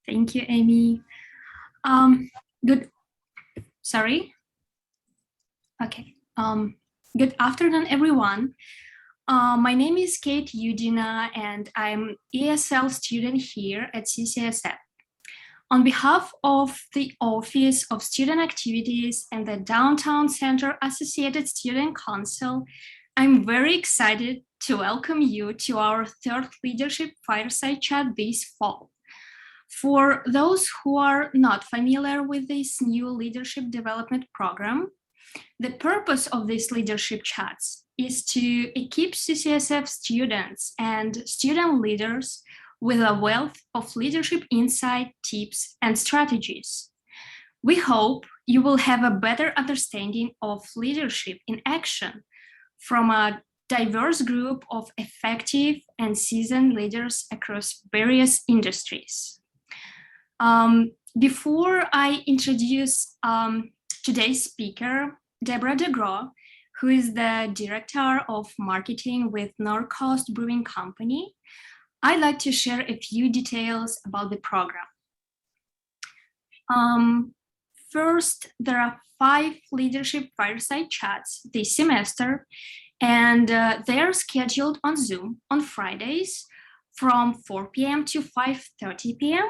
Thank you, Amy. Good. Sorry. Okay. Good afternoon, everyone. My name is Kate Eugenia, and I'm ESL student here at CCSF. On behalf of the Office of Student Activities and the Downtown Center Associated Student Council, I'm very excited to welcome you to our third Leadership Fireside Chat this fall. For those who are not familiar with this new leadership development program, the purpose of these leadership chats is to equip CCSF students and student leaders with a wealth of leadership insight, tips, and strategies. We hope you will have a better understanding of leadership in action from a diverse group of effective and seasoned leaders across various industries. Before I introduce today's speaker, Debra De Graw, who is the Director of Marketing with North Coast Brewing Company, I'd like to share a few details about the program. First, there are 5 leadership fireside chats this semester, and they're scheduled on Zoom on Fridays from 4 p.m. to 5:30 p.m.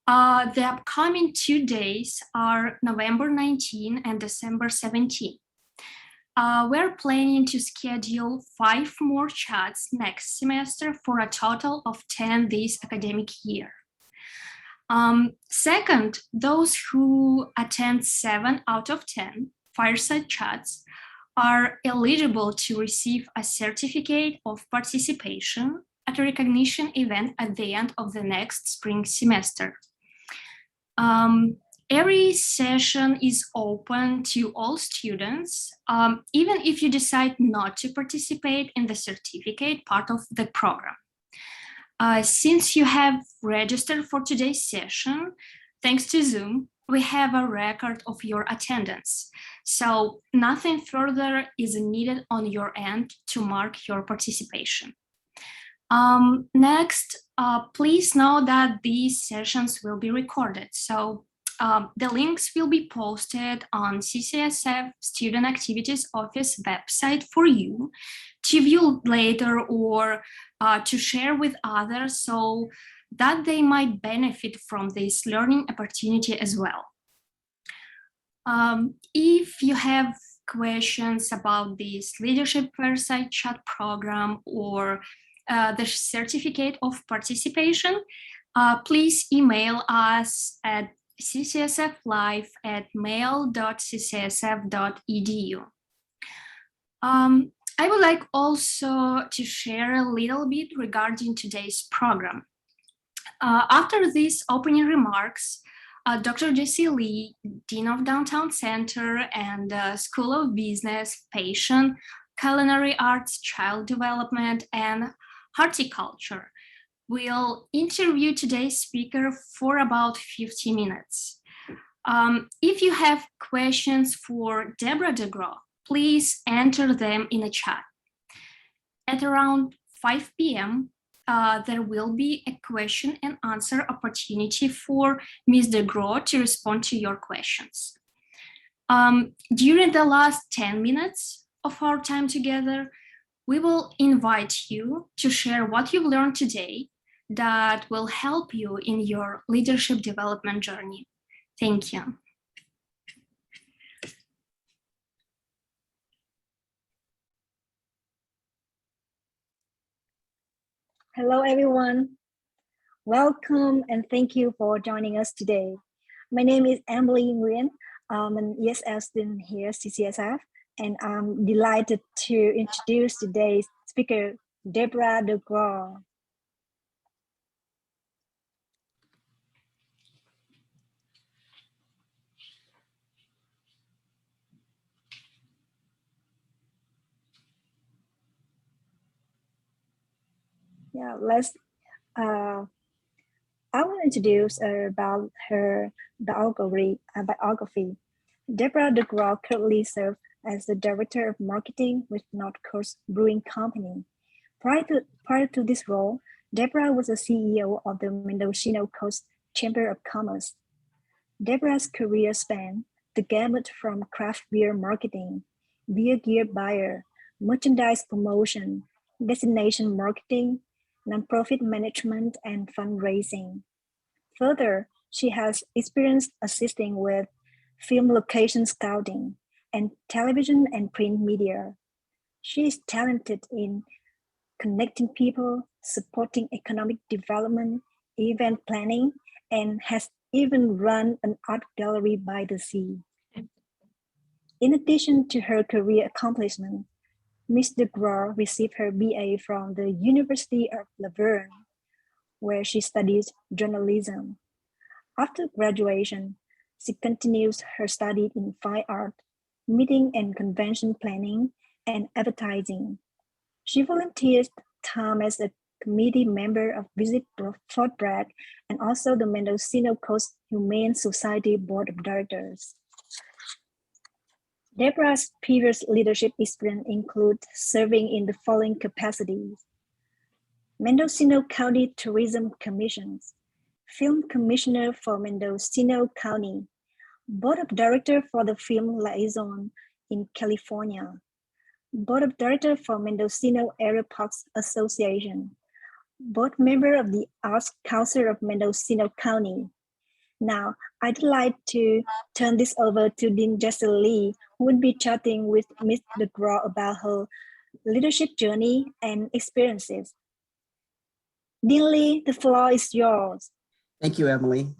The upcoming 2 days are November 19 and December 17. We're planning to schedule 5 more chats next semester for a total of 10 this academic year. Second, those who attend 7 out of 10 fireside chats are eligible to receive a certificate of participation at a recognition event at the end of the next spring semester. Every session is open to all students, even if you decide not to participate in the certificate part of the program. Since you have registered for today's session, thanks to Zoom, we have a record of your attendance. So nothing further is needed on your end to mark your participation. Next, please know that these sessions will be recorded. So the links will be posted on CCSF Student Activities Office website for you to view later or to share with others so that they might benefit from this learning opportunity as well. If you have questions about this Leadership Fireside Chat program or the certificate of participation, please email us at ccsflive@mail.ccsf.edu. I would like also to share a little bit regarding today's program. After these opening remarks, Dr. Geisce Ly, Dean of Downtown Center and School of Business, Patient, Culinary Arts, Child Development, and Horticulture, will interview today's speaker for about 50 minutes. If you have questions for Debra De Graw, please enter them in the chat. At around 5 p.m., there will be a question and answer opportunity for Ms. De Graw to respond to your questions. During the last 10 minutes of our time together, we will invite you to share what you've learned today that will help you in your leadership development journey. Thank you. Hello, everyone. Welcome and thank you for joining us today. My name is Emily Nguyen. I'm an ESL student here at CCSF, and I'm delighted to introduce today's speaker, Debra De Graw. Yeah, I will introduce about her biography. Debra De Graw currently serves as the Director of Marketing with North Coast Brewing Company. Prior to this role, Debra was the CEO of the Mendocino Coast Chamber of Commerce. Debra's career span the gamut from craft beer marketing, beer gear buyer, merchandise promotion, destination marketing, nonprofit management, and fundraising. Further, she has experience assisting with film location scouting and television and print media. She is talented in connecting people, supporting economic development, event planning, and has even run an art gallery by the sea. In addition to her career accomplishments, Ms. De Graw received her BA from the University of Laverne, where she studied journalism. After graduation, she continues her study in fine art, meeting and convention planning, and advertising. She volunteers time as a committee member of Visit Fort Bragg and also the Mendocino Coast Humane Society Board of Directors. Debra's previous leadership experience includes serving in the following capacities: Mendocino County Tourism Commissions, Film Commissioner for Mendocino County, Board of Director for the Film Liaison in California, Board of Director for Mendocino Area Parks Association, Board Member of the Arts Council of Mendocino County. Now, I'd like to turn this over to Dean Geisce Ly, who will be chatting with Ms. De Graw about her leadership journey and experiences. Dean Ly, the floor is yours. Thank you, Emily.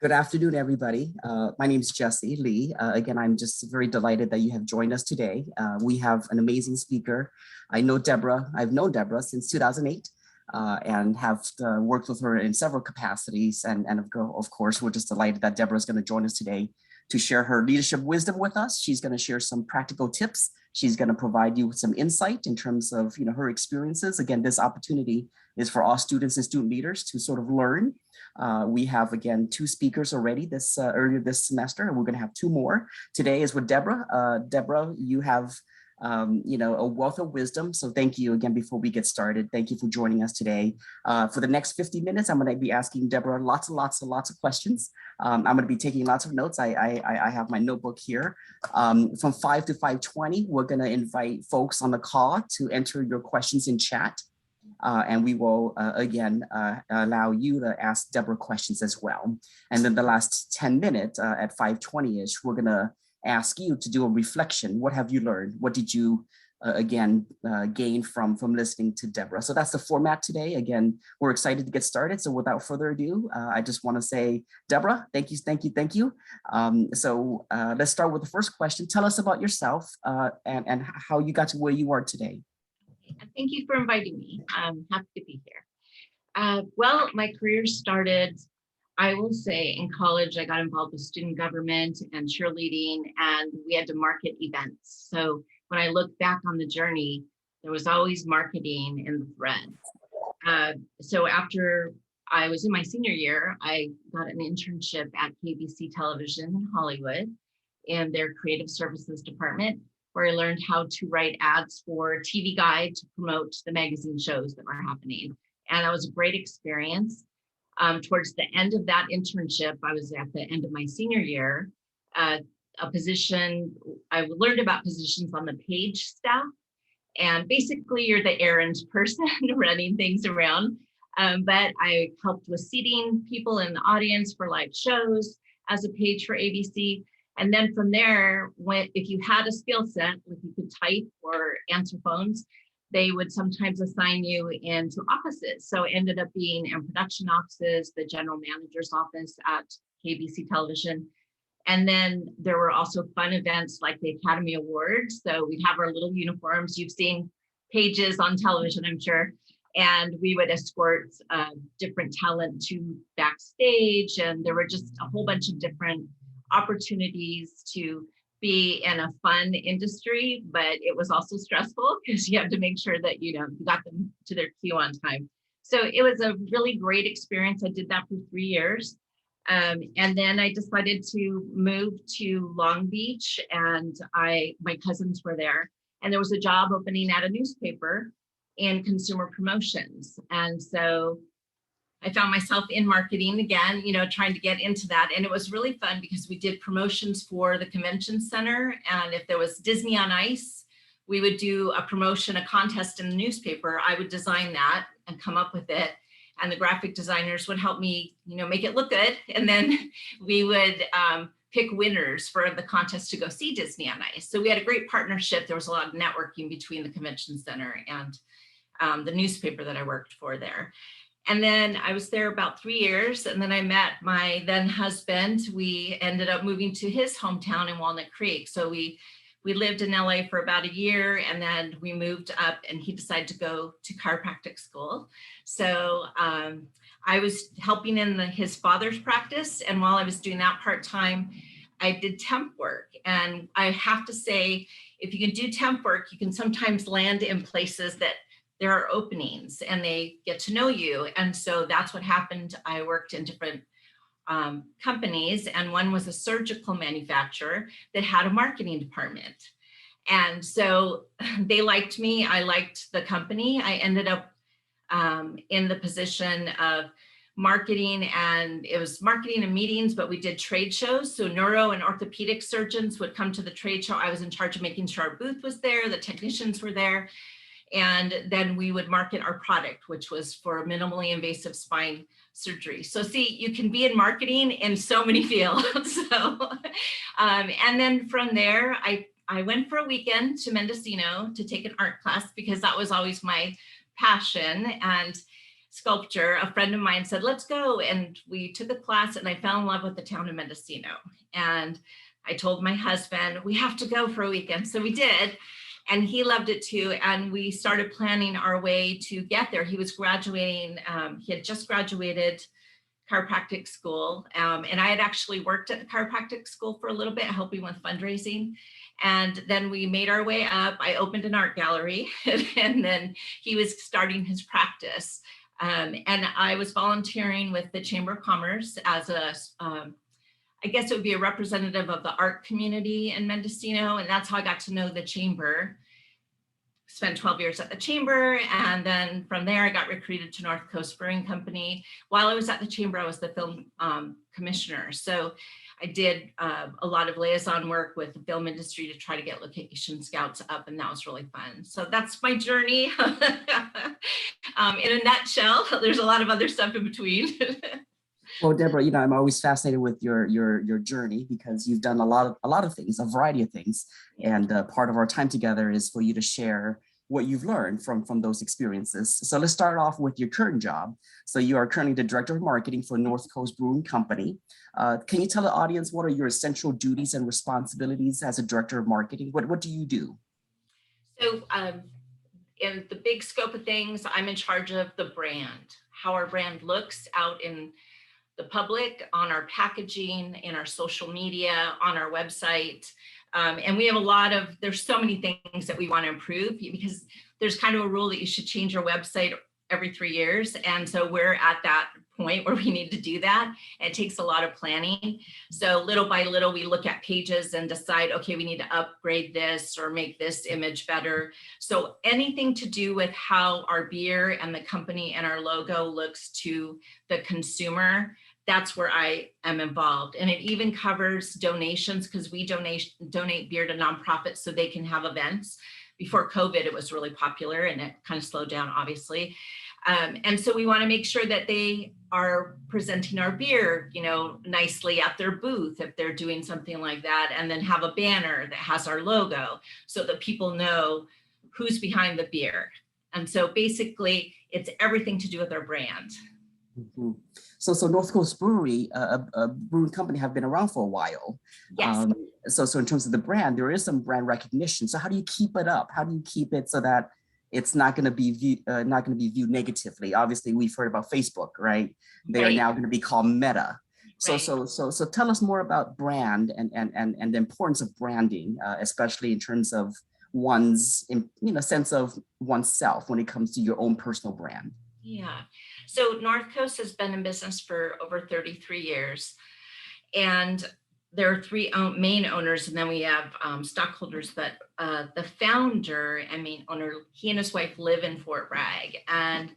Good afternoon, everybody. My name is Geisce Ly. Again, I'm just very delighted that you have joined us today. We have an amazing speaker. I know Debra. I've known Debra since 2008 and have worked with her in several capacities. And of course, we're just delighted that Debra is going to join us today to share her leadership wisdom with us. She's going to share some practical tips. She's going to provide you with some insight in terms of her experiences. Again, this opportunity is for all students and student leaders to sort of learn. We have, again, 2 speakers already earlier this semester, and we're going to have 2 more. Today is with Debra. Debra, you have a wealth of wisdom. So thank you again. Before we get started, thank you for joining us today. For the next 50 minutes, I'm going to be asking Debra lots of questions. I'm going to be taking lots of notes. I have my notebook here. From 5 to 5:20, we're going to invite folks on the call to enter your questions in chat. And we will, again, allow you to ask Debra questions as well. And then the last 10 minutes at 5:20-ish, we're going to ask you to do a reflection. What have you learned? What did you, gain from listening to Debra? So that's the format today. Again, we're excited to get started. So without further ado, I just want to say, Debra, thank you. So let's start with the first question. Tell us about yourself and how you got to where you are today. Thank you for inviting me. I'm happy to be here. Well, my career started, I will say, in college. I got involved with student government and cheerleading, and we had to market events. So when I look back on the journey, there was always marketing in the thread. So after I was in my senior year, I got an internship at KBC Television in Hollywood in their creative services department, where I learned how to write ads for TV Guide to promote the magazine shows that were happening. And that was a great experience. Towards the end of that internship, I was at the end of my senior year, I learned about positions on the page staff. And basically you're the errand person running things around. But I helped with seating people in the audience for live shows as a page for ABC. And then from there, if you had a skill set, like you could type or answer phones, they would sometimes assign you into offices. So it ended up being in production offices, the general manager's office at KBC Television. And then there were also fun events like the Academy Awards. So we'd have our little uniforms. You've seen pages on television, I'm sure. And we would escort different talent to backstage. And there were just a whole bunch of different opportunities to be in a fun industry, but it was also stressful because you have to make sure that you got them to their cue on time. So it was a really great experience. I did that for 3 years. And then I decided to move to Long Beach, and my cousins were there, and there was a job opening at a newspaper in consumer promotions. And so I found myself in marketing again, trying to get into that. And it was really fun because we did promotions for the convention center. And if there was Disney on Ice, we would do a promotion, a contest in the newspaper. I would design that and come up with it. And the graphic designers would help me, make it look good. And then we would pick winners for the contest to go see Disney on Ice. So we had a great partnership. There was a lot of networking between the convention center and the newspaper that I worked for there. And then I was there about 3 years. And then I met my then husband. We ended up moving to his hometown in Walnut Creek. So we lived in LA for about a year, and then we moved up, and he decided to go to chiropractic school. So I was helping in his father's practice. And while I was doing that part-time, I did temp work. And I have to say, if you can do temp work, you can sometimes land in places that there are openings and they get to know you. And so that's what happened. I worked in different companies, and one was a surgical manufacturer that had a marketing department. And so they liked me. I liked the company. I ended up in the position of marketing, and it was marketing and meetings, but we did trade shows. So neuro and orthopedic surgeons would come to the trade show. I was in charge of making sure our booth was there, the technicians were there. And then we would market our product, which was for minimally invasive spine surgery. So see, you can be in marketing in so many fields. And then from there, I went for a weekend to Mendocino to take an art class because that was always my passion. And sculpture, a friend of mine said, let's go. And we took a class, and I fell in love with the town of Mendocino. And I told my husband, we have to go for a weekend. So we did. And he loved it too. And we started planning our way to get there. He was graduating. He had just graduated chiropractic school. And I had actually worked at the chiropractic school for a little bit, helping with fundraising. And then we made our way up. I opened an art gallery, and then he was starting his practice. And I was volunteering with the Chamber of Commerce as I guess it would be a representative of the art community in Mendocino. And that's how I got to know the chamber. Spent 12 years at the chamber. And then from there, I got recruited to North Coast Brewing Company. While I was at the chamber, I was the film commissioner. So I did a lot of liaison work with the film industry to try to get location scouts up. And that was really fun. So that's my journey. In a nutshell. There's a lot of other stuff in between. Well, Deborah, I'm always fascinated with your journey because you've done a lot of things, a variety of things, and part of our time together is for you to share what you've learned from those experiences. So let's start off with your current job. So you are currently the director of marketing for North Coast Brewing Company. Can you tell the audience what are your essential duties and responsibilities as a director of marketing? What do you do? So in the big scope of things, I'm in charge of the brand, how our brand looks out in the public, on our packaging, in our social media, on our website. And we have there's so many things that we want to improve because there's kind of a rule that you should change your website every 3 years. And so we're at that point where we need to do that. It takes a lot of planning. So little by little, we look at pages and decide, okay, we need to upgrade this or make this image better. So anything to do with how our beer and the company and our logo looks to the consumer, that's where I am involved. And it even covers donations because we donate beer to nonprofits so they can have events. Before COVID, it was really popular and it kind of slowed down, obviously. And so we want to make sure that they are presenting our beer, nicely at their booth if they're doing something like that, and then have a banner that has our logo so that people know who's behind the beer. And so basically, it's everything to do with our brand. Mm-hmm. So North Coast Brewery, a brewing company, have been around for a while. Yes. So in terms of the brand, there is some brand recognition. So how do you keep it up? How do you keep it so that it's not going to be viewed negatively? Obviously, we've heard about Facebook, right? They are now going to be called Meta. So tell us more about brand and the importance of branding, especially in terms of one's sense of oneself when it comes to your own personal brand. Yeah. So North Coast has been in business for over 33 years. And there are three main owners, and then we have stockholders, but the founder and main owner, he and his wife live in Fort Bragg. And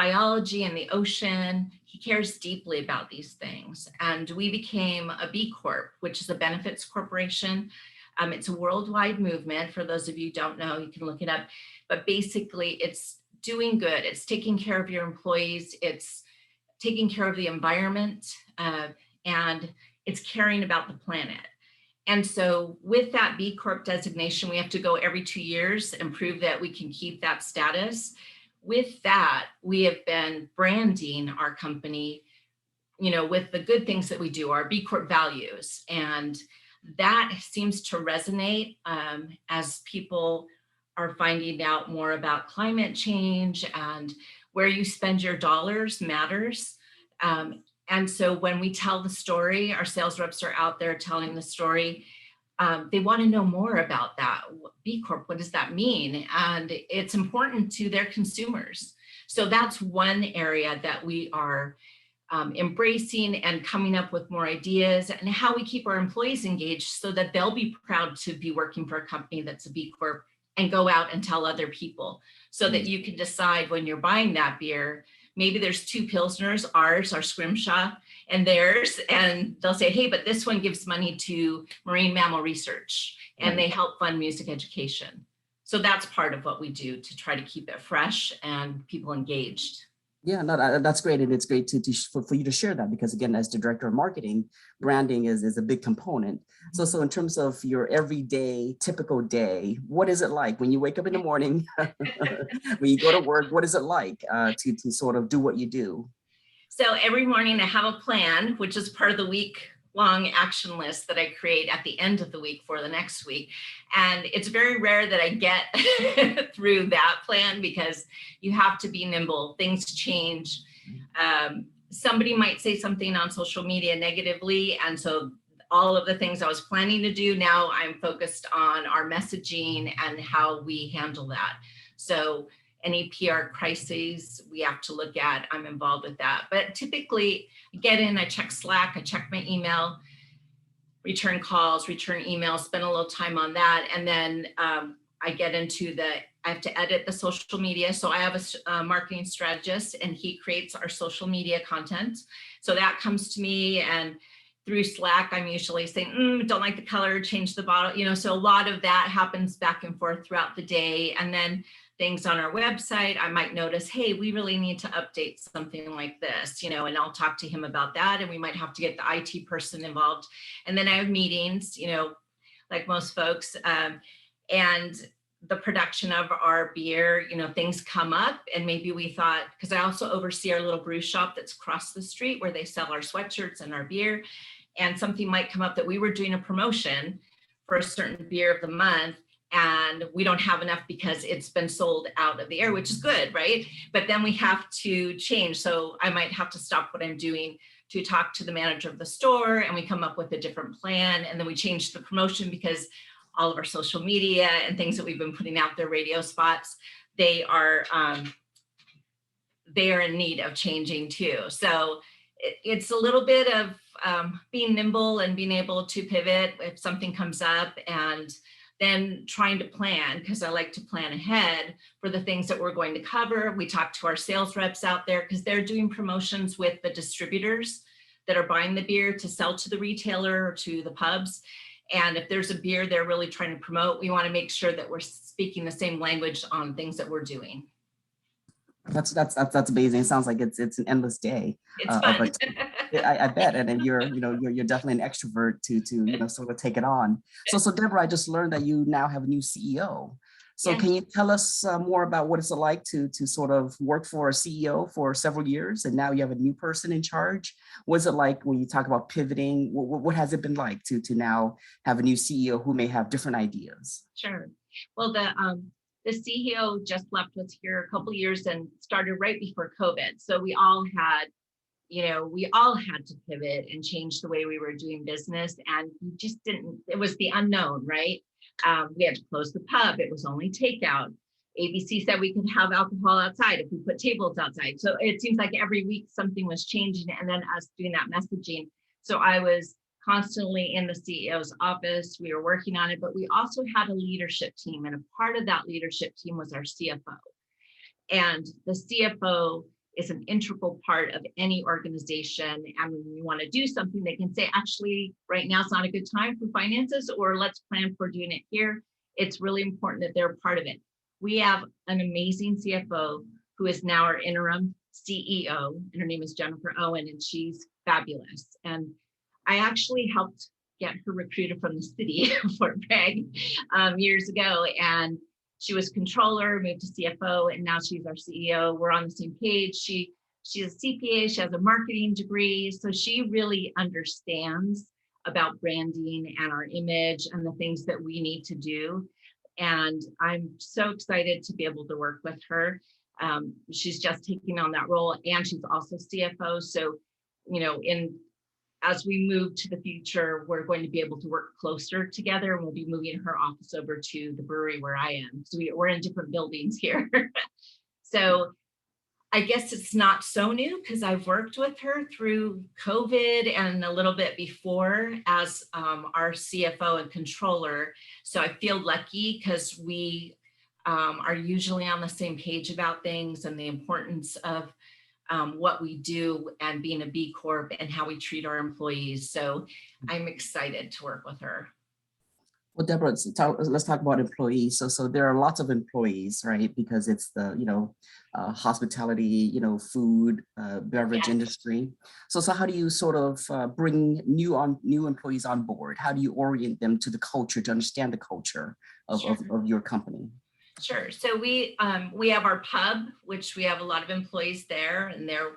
biology and the ocean. He cares deeply about these things. And we became a B Corp, which is a benefits corporation. It's a worldwide movement. For those of you who don't know, you can look it up. But basically, it's doing good. It's taking care of your employees. It's taking care of the environment. And it's caring about the planet. And so with that B Corp designation, we have to go every 2 years and prove that we can keep that status. With that, we have been branding our company, with the good things that we do, our B Corp values. And that seems to resonate as people are finding out more about climate change, and where you spend your dollars matters. And so when we tell the story, our sales reps are out there telling the story. They want to know more about that. B Corp, what does that mean? And it's important to their consumers. So that's one area that we are embracing and coming up with more ideas, and how we keep our employees engaged so that they'll be proud to be working for a company that's a B Corp and go out and tell other people, so that you can decide when you're buying that beer. Maybe there's 2 Pilsners, ours, our Scrimshaw, and theirs, and they'll say, hey, but this one gives money to marine mammal research, and they help fund music education. So that's part of what we do to try to keep it fresh and people engaged. Yeah, no, that's great. And it's great for you to share that, because again, as the director of marketing, branding is a big component. So in terms of your everyday, typical day, what is it like when you wake up in the morning, when you go to work, what is it like to sort of do what you do? So every morning I have a plan, which is part of the week-long action list that I create at the end of the week for the next week. And it's very rare that I get through that plan, because you have to be nimble. Things change. Somebody might say something on social media negatively. And so all of the things I was planning to do, now I'm focused on our messaging and how we handle that. So any PR crises we have to look at, I'm involved with that. But typically I get in, I check Slack, I check my email, return calls, return emails, spend a little time on that. And then I get into I have to edit the social media. So I have a marketing strategist, and he creates our social media content. So that comes to me, and through Slack, I'm usually saying, don't like the color, change the bottle, so a lot of that happens back and forth throughout the day. And then things on our website, I might notice, hey, we really need to update something like this, and I'll talk to him about that. And we might have to get the IT person involved. And then I have meetings, like most folks, and the production of our beer, things come up, and maybe we thought, because I also oversee our little brew shop that's across the street where they sell our sweatshirts and our beer. And something might come up that we were doing a promotion for a certain beer of the month, and we don't have enough because it's been sold out of the air, which is good, right? But then we have to change. So I might have to stop what I'm doing to talk to the manager of the store, and we come up with a different plan. And then we change the promotion, because all of our social media and things that we've been putting out there, radio spots, they are in need of changing too. So it's a little bit of being nimble and being able to pivot if something comes up, and then trying to plan, because I like to plan ahead for the things that we're going to cover. We talk to our sales reps out there, because they're doing promotions with the distributors that are buying the beer to sell to the retailer or to the pubs. And if there's a beer they're really trying to promote, we want to make sure that we're speaking the same language on things that we're doing. That's amazing. It sounds like it's an endless day. It's fun. I bet, and then you're definitely an extrovert to sort of take it on. So Deborah, I just learned that you now have a new CEO. So Can you tell us more about what it's like to sort of work for a CEO for several years, and now you have a new person in charge? What's it like when you talk about pivoting? What has it been like to now have a new CEO who may have different ideas? Sure. Well, the CEO just left us here a couple of years and started right before COVID. So we all had to pivot and change the way we were doing business, and we just didn't. It was the unknown, right? We had to close the pub. It was only takeout. ABC said we could have alcohol outside if we put tables outside. So it seems like every week something was changing, and then us doing that messaging. So I was constantly in the CEO's office. We were working on it, but we also had a leadership team, and a part of that leadership team was our CFO. And the CFO is an integral part of any organization. And when you want to do something, they can say, actually, right now it's not a good time for finances, or let's plan for doing it here. It's really important that they're part of it. We have an amazing CFO who is now our interim CEO, and her name is Jennifer Owen, and she's fabulous. And I actually helped get her recruited from the city of Fort Bragg years ago. And she was controller, moved to CFO, and now she's our CEO. We're on the same page. She's a CPA, she has a marketing degree. So she really understands about branding and our image and the things that we need to do. And I'm so excited to be able to work with her. She's just taking on that role, and she's also CFO. So, you know, as we move to the future, we're going to be able to work closer together, and we'll be moving her office over to the brewery where I am. So we're in different buildings here. So I guess it's not so new because I've worked with her through COVID and a little bit before as our CFO and controller. So I feel lucky because we are usually on the same page about things and the importance of what we do and being a B Corp and how we treat our employees. So I'm excited to work with her. Well, Deborah, let's talk about employees. So there are lots of employees, right? Because it's the, hospitality, food, beverage industry. So how do you sort of bring new employees on board? How do you orient them to the culture, to understand the culture of your company? Sure. So we have our pub, which we have a lot of employees there, and they're,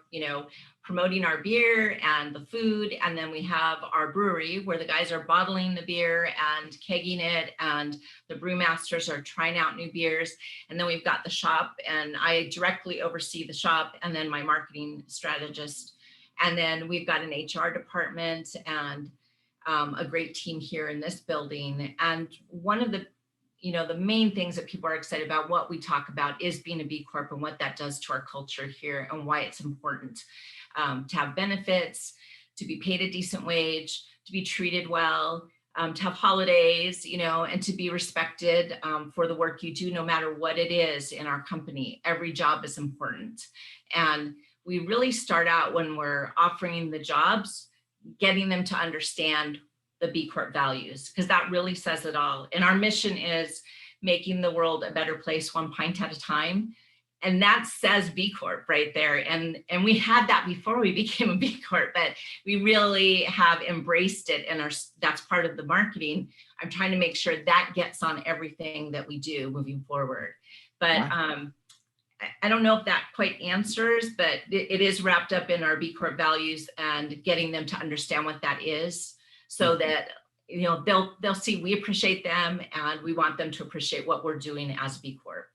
promoting our beer and the food. And then we have our brewery where the guys are bottling the beer and kegging it, and the brewmasters are trying out new beers. And then we've got the shop, and I directly oversee the shop, and then my marketing strategist. And then we've got an HR department and a great team here in this building. And one of the main things that people are excited about, what we talk about, is being a B Corp and what that does to our culture here and why it's important to have benefits, to be paid a decent wage, to be treated well, to have holidays, and to be respected for the work you do, no matter what it is in our company. Every job is important. And we really start out when we're offering the jobs, getting them to understand the B Corp values, because that really says it all. And our mission is making the world a better place, one pint at a time. And that says B Corp right there. And we had that before we became a B Corp, but we really have embraced it. And that's part of the marketing. I'm trying to make sure that gets on everything that we do moving forward. But wow. I don't know if that quite answers, but it is wrapped up in our B Corp values and getting them to understand what that is, so that they'll see we appreciate them and we want them to appreciate what we're doing as B Corp.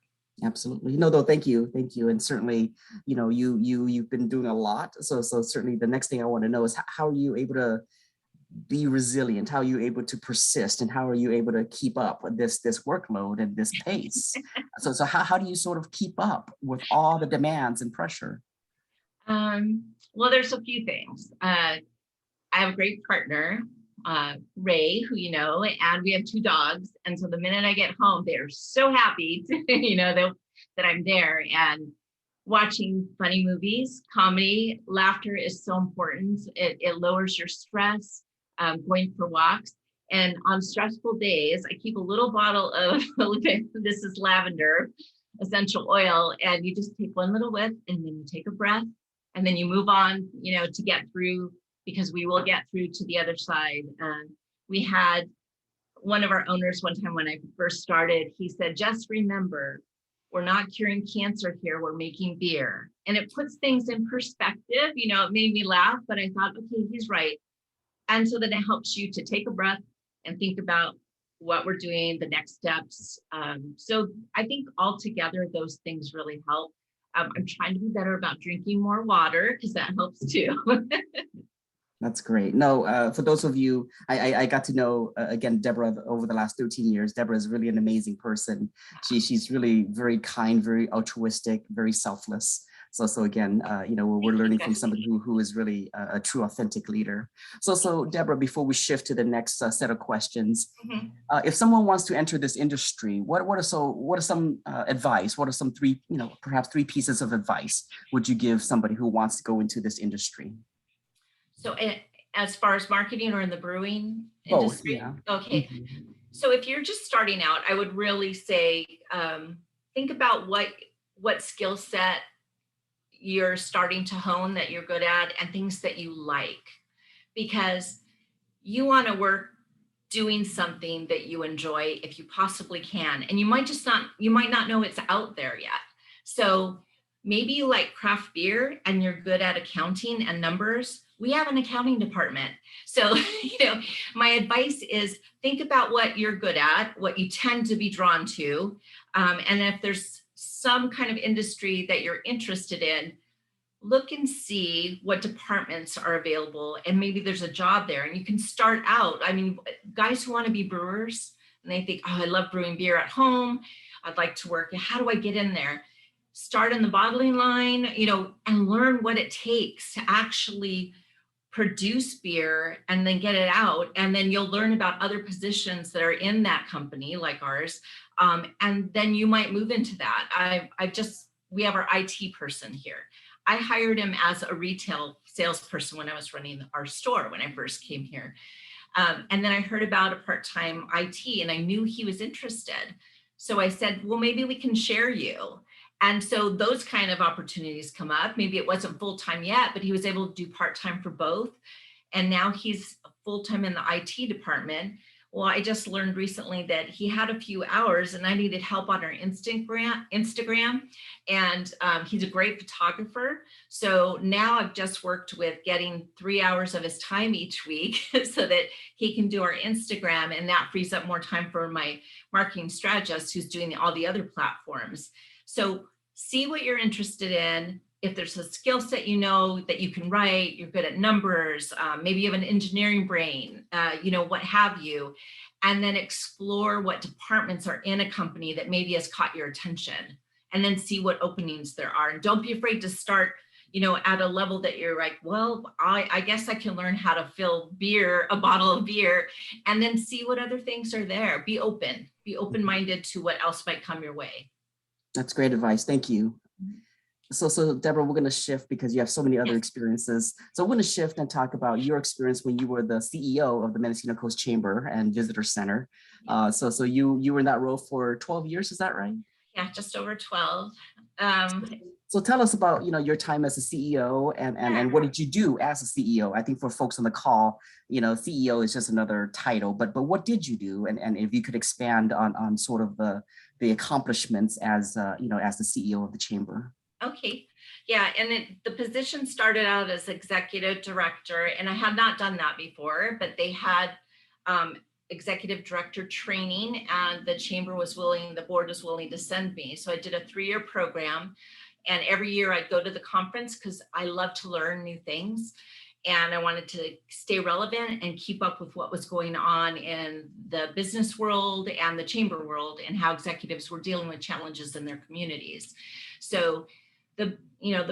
Absolutely. No, though, thank you. And certainly, you've been doing a lot. So certainly the next thing I want to know is how are you able to be resilient? How are you able to persist? And how are you able to keep up with this workload and this pace? So how do you sort of keep up with all the demands and pressure? Well, there's a few things. I have a great partner, Ray, who and we have 2 dogs. And so the minute I get home, they're so happy to, that I'm there. And watching funny movies, comedy, laughter is so important. It lowers your stress, going for walks. And on stressful days, I keep a little bottle of, this is lavender essential oil, and you just take one little whiff, and then you take a breath, and then you move on, to get through, because we will get through to the other side. We had one of our owners one time when I first started, he said, just remember, we're not curing cancer here, we're making beer. And it puts things in perspective. It made me laugh, but I thought, okay, he's right. And so then it helps you to take a breath and think about what we're doing, the next steps. So I think altogether, those things really help. I'm trying to be better about drinking more water, because that helps too. That's great. No, for those of you, I got to know, again, Deborah over the last 13 years. Deborah is really an amazing person. She's really very kind, very altruistic, very selfless. So again, we're learning from somebody who is really a true, authentic leader. So Deborah, before we shift to the next set of questions, if someone wants to enter this industry, what are some advice? What are some perhaps three pieces of advice would you give somebody who wants to go into this industry? So as far as marketing or in the brewing Both, industry? yeah. Okay. So if you're just starting out, I would really say, think about what skill set you're starting to hone that you're good at and things that you like, because you want to work doing something that you enjoy if you possibly can. And you might not know it's out there yet. So maybe you like craft beer and you're good at accounting and numbers. We have an accounting department. So, my advice is think about what you're good at, what you tend to be drawn to. And if there's some kind of industry that you're interested in, look and see what departments are available, and maybe there's a job there and you can start out. I mean, guys who want to be brewers and they think, oh, I love brewing beer at home, I'd like to work, how do I get in there? Start in the bottling line, and learn what it takes to actually produce beer and then get it out. And then you'll learn about other positions that are in that company like ours. And then you might move into that. We have our IT person here. I hired him as a retail salesperson when I was running our store when I first came here. And then I heard about a part-time IT and I knew he was interested. So I said, well, maybe we can share you. And so those kind of opportunities come up. Maybe it wasn't full-time yet, but he was able to do part-time for both. And now he's full-time in the IT department. Well, I just learned recently that he had a few hours and I needed help on our Instagram. And he's a great photographer. So now I've just worked with getting 3 hours of his time each week so that he can do our Instagram, and that frees up more time for my marketing strategist who's doing all the other platforms. So see what you're interested in. If there's a skill set that you can write, you're good at numbers, maybe you have an engineering brain, what have you, and then explore what departments are in a company that maybe has caught your attention, and then see what openings there are. And don't be afraid to start, at a level that you're like, well, I guess I can learn how to fill a bottle of beer, and then see what other things are there. Be open-minded to what else might come your way. That's great advice. Thank you. So Deborah, we're going to shift because you have so many other experiences. So we're going to shift and talk about your experience when you were the CEO of the Mendocino Coast Chamber and Visitor Center. So you were in that role for 12 years, is that right? Yeah, just over 12. So tell us about your time as a CEO and what did you do as a CEO? I think for folks on the call, CEO is just another title, but what did you do? And if you could expand on sort of the accomplishments as the CEO of the chamber. Okay. Yeah. And the position started out as executive director, and I had not done that before, but they had executive director training, and the board was willing to send me. So I did a 3-year program, and every year I'd go to the conference because I love to learn new things. And I wanted to stay relevant and keep up with what was going on in the business world and the chamber world and how executives were dealing with challenges in their communities. So the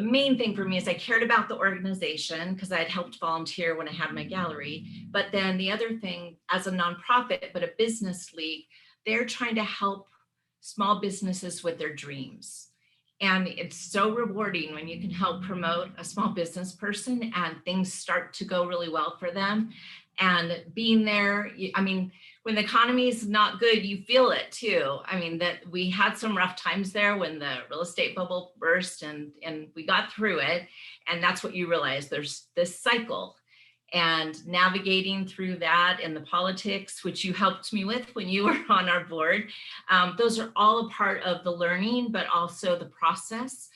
main thing for me is I cared about the organization because I had helped volunteer when I had my gallery. But then the other thing, as a nonprofit, but a business league, they're trying to help small businesses with their dreams. And it's so rewarding when you can help promote a small business person and things start to go really well for them. And being there, when the economy is not good, you feel it too. That we had some rough times there when the real estate bubble burst, and we got through it. And that's what you realize, there's this cycle. And navigating through that and the politics, which you helped me with when you were on our board, those are all a part of the learning, but also the process.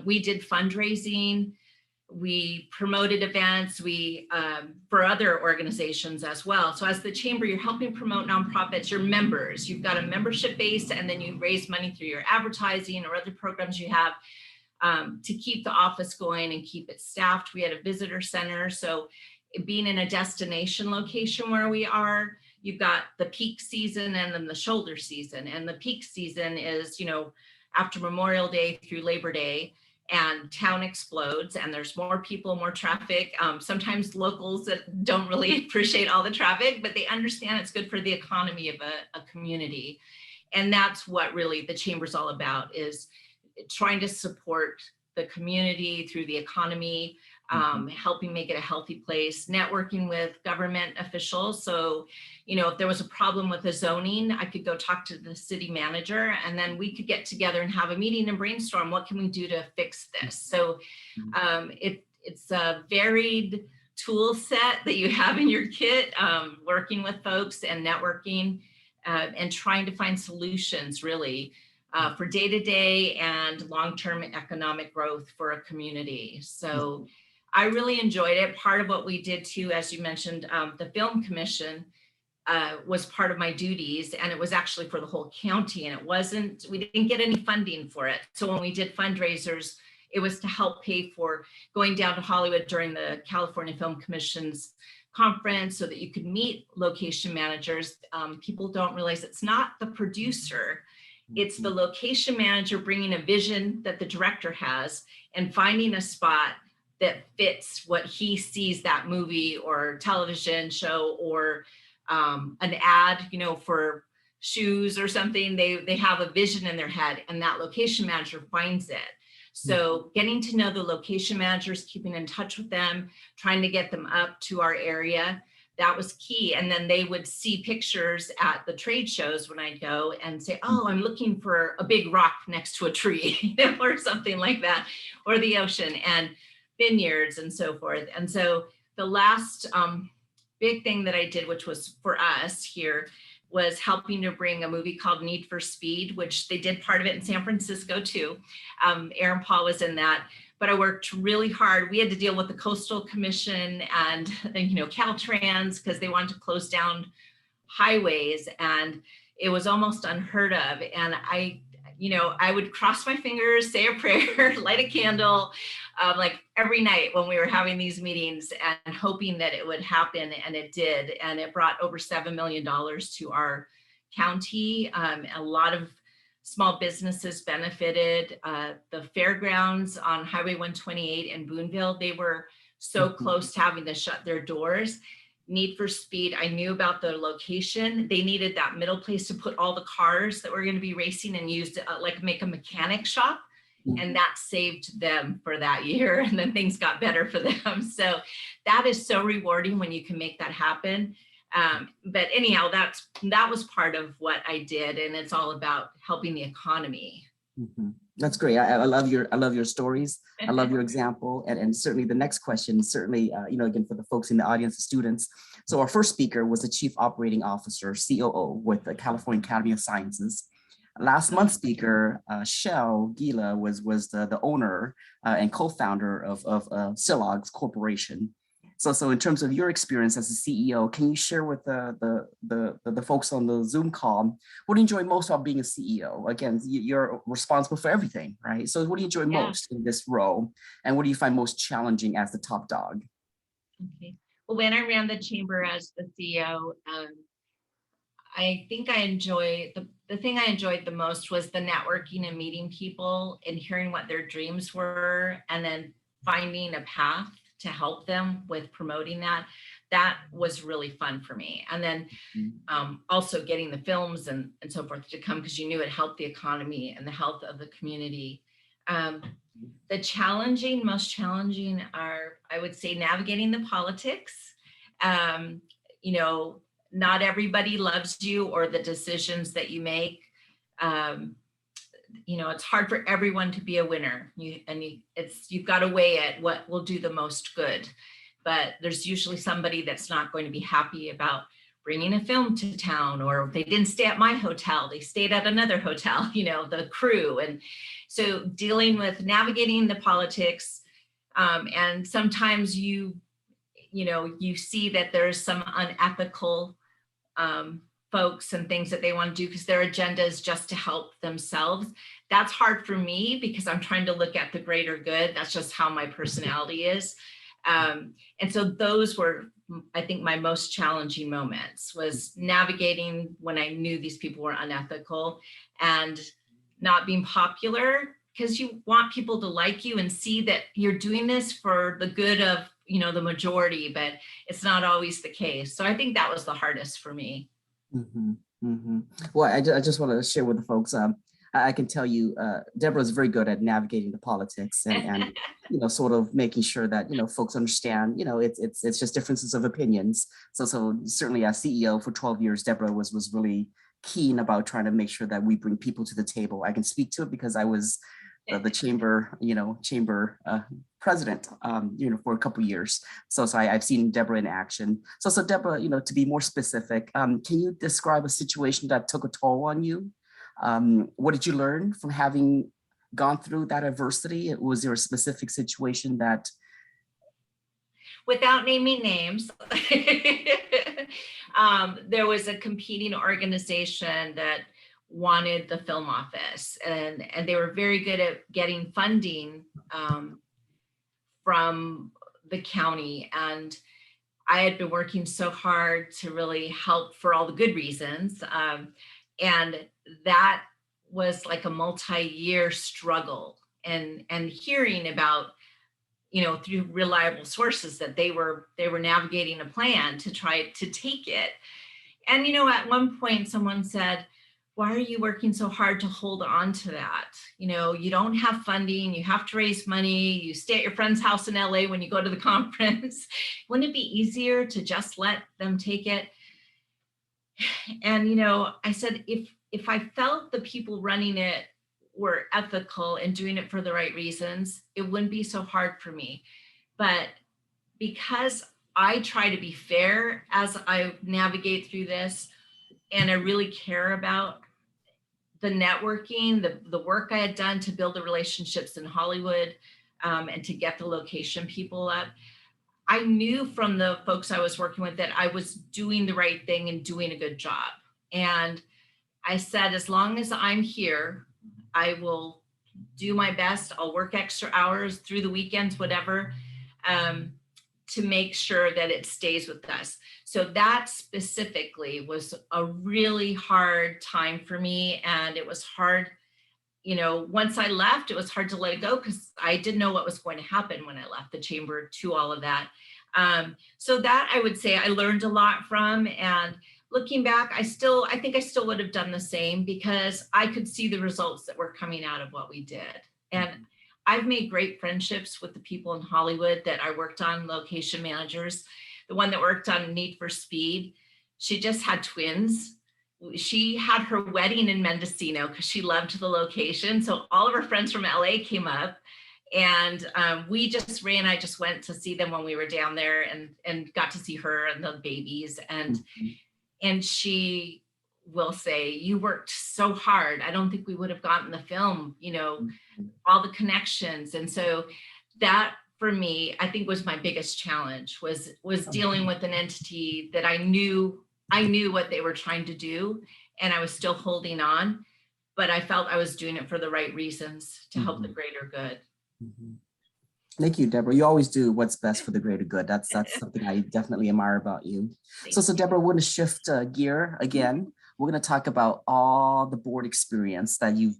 We did fundraising. We promoted events, for other organizations as well. So as the chamber, you're helping promote nonprofits, your members. You've got a membership base, and then you raise money through your advertising or other programs you have to keep the office going and keep it staffed. We had a visitor center. So being in a destination location where we are, you've got the peak season and then the shoulder season. And the peak season is, after Memorial Day through Labor Day. and town explodes and there's more people, more traffic. Sometimes locals that don't really appreciate all the traffic, but they understand it's good for the economy of a community. And that's what really the chamber's all about, is trying to support the community through the economy, helping make it a healthy place, networking with government officials. So, you know, if there was a problem with the zoning, I could go talk to the city manager and then we could get together and have a meeting and brainstorm, what can we do to fix this? So it's a varied tool set that you have in your kit, working with folks and networking and trying to find solutions really for day-to-day and long-term economic growth for a community. So I really enjoyed it. Part of what we did too, as you mentioned, the film commission was part of my duties, and it was actually for the whole county, and we didn't get any funding for it. So when we did fundraisers, it was to help pay for going down to Hollywood during the California Film Commission's conference so that you could meet location managers. People don't realize it's not the producer, it's the location manager bringing a vision that the director has and finding a spot that fits what he sees that movie or television show or an ad, you know, for shoes or something. They have a vision in their head and that location manager finds it. So getting to know the location managers, keeping in touch with them, trying to get them up to our area, that was key. And then they would see pictures at the trade shows when I'd go and say, oh, I'm looking for a big rock next to a tree or something like that, or the ocean and vineyards and so forth. And so the last big thing that I did, which was for us here, was helping to bring a movie called Need for Speed, which they did part of it in San Francisco too. Aaron Paul was in that, but I worked really hard. We had to deal with the Coastal Commission and you know, Caltrans, because they wanted to close down highways, and it was almost unheard of. And I would cross my fingers, say a prayer, light a candle, like every night when we were having these meetings and hoping that it would happen, and it did. And it brought over $7 million to our county. A lot of small businesses benefited. The fairgrounds on Highway 128 in Boonville, they were so close to having to shut their doors. Need for Speed, I knew about the location. They needed that middle place to put all the cars that were going to be racing and used like make a mechanic shop. And that saved them for that year. And then things got better for them. So that is so rewarding when you can make that happen. But anyhow, that was part of what I did. And it's all about helping the economy. That's great. I love your stories. I love your example. And certainly the next question, certainly, again, for the folks in the audience, the students. So our first speaker was the Chief Operating Officer, COO, with the California Academy of Sciences. Last month's speaker, Shell Gila, was the owner and co-founder of Silogs Corporation. So in terms of your experience as a CEO, can you share with the folks on the Zoom call, what do you enjoy most about being a CEO? Again, you're responsible for everything, right? So what do you enjoy most in this role? And what do you find most challenging as the top dog? Okay. Well, when I ran the chamber as the CEO, I think I enjoy the thing I enjoyed the most was the networking and meeting people and hearing what their dreams were, and then finding a path to help them with promoting that. That was really fun for me. And then also getting the films and so forth to come, because you knew it helped the economy and the health of the community. The most challenging are, I would say, navigating the politics. Not everybody loves you or the decisions that you make. It's hard for everyone to be a winner. You've got to weigh it, what will do the most good. But there's usually somebody that's not going to be happy about bringing a film to town, or they didn't stay at my hotel, they stayed at another hotel, the crew. And so dealing with navigating the politics, and sometimes you see that there's some unethical folks and things that they want to do because their agenda is just to help themselves. That's hard for me because I'm trying to look at the greater good. That's just how my personality is. And so those were, I think, my most challenging moments, was navigating when I knew these people were unethical and not being popular because you want people to like you and see that you're doing this for the good of, the majority, but it's not always the case. So I think that was the hardest for me. Well, I just want to share with the folks. I can tell you, Deborah is very good at navigating the politics and sort of making sure that folks understand. It's just differences of opinions. So certainly as CEO for 12 years, Deborah was really keen about trying to make sure that we bring people to the table. I can speak to it because I was the chamber president for a couple of years. So I've seen Deborah in action. So Deborah, to be more specific, can you describe a situation that took a toll on you? What did you learn from having gone through that adversity? Was there a specific situation that? Without naming names, there was a competing organization that wanted the film office, and they were very good at getting funding from the county. And I had been working so hard to really help for all the good reasons. And that was like a multi-year struggle, and hearing about, through reliable sources that they were navigating a plan to try to take it. And, at one point someone said, why are you working so hard to hold on to that? You don't have funding, you have to raise money, you stay at your friend's house in LA when you go to the conference. Wouldn't it be easier to just let them take it? And, I said, if I felt the people running it were ethical and doing it for the right reasons, it wouldn't be so hard for me. But because I try to be fair as I navigate through this, and I really care about the networking, the work I had done to build the relationships in Hollywood, and to get the location people up, I knew from the folks I was working with that I was doing the right thing and doing a good job. And I said, as long as I'm here, I will do my best. I'll work extra hours through the weekends, whatever, to make sure that it stays with us. So that specifically was a really hard time for me. And it was hard, once I left, it was hard to let it go because I didn't know what was going to happen when I left the chamber to all of that. So that I would say I learned a lot from. And looking back, I think I still would have done the same because I could see the results that were coming out of what we did. And I've made great friendships with the people in Hollywood that I worked on, location managers. The one that worked on Need for Speed, she just had twins. She had her wedding in Mendocino because she loved the location. So all of her friends from LA came up, and Ray and I just went to see them when we were down there, and got to see her and the babies. And she will say, you worked so hard. I don't think we would have gotten the film, all the connections. And so that for me, I think was my biggest challenge was dealing with an entity that I knew what they were trying to do, and I was still holding on, but I felt I was doing it for the right reasons to help the greater good. Thank you, Deborah. You always do what's best for the greater good. That's something I definitely admire about you. So Deborah, we're going to shift gear again. We're going to talk about all the board experience that you've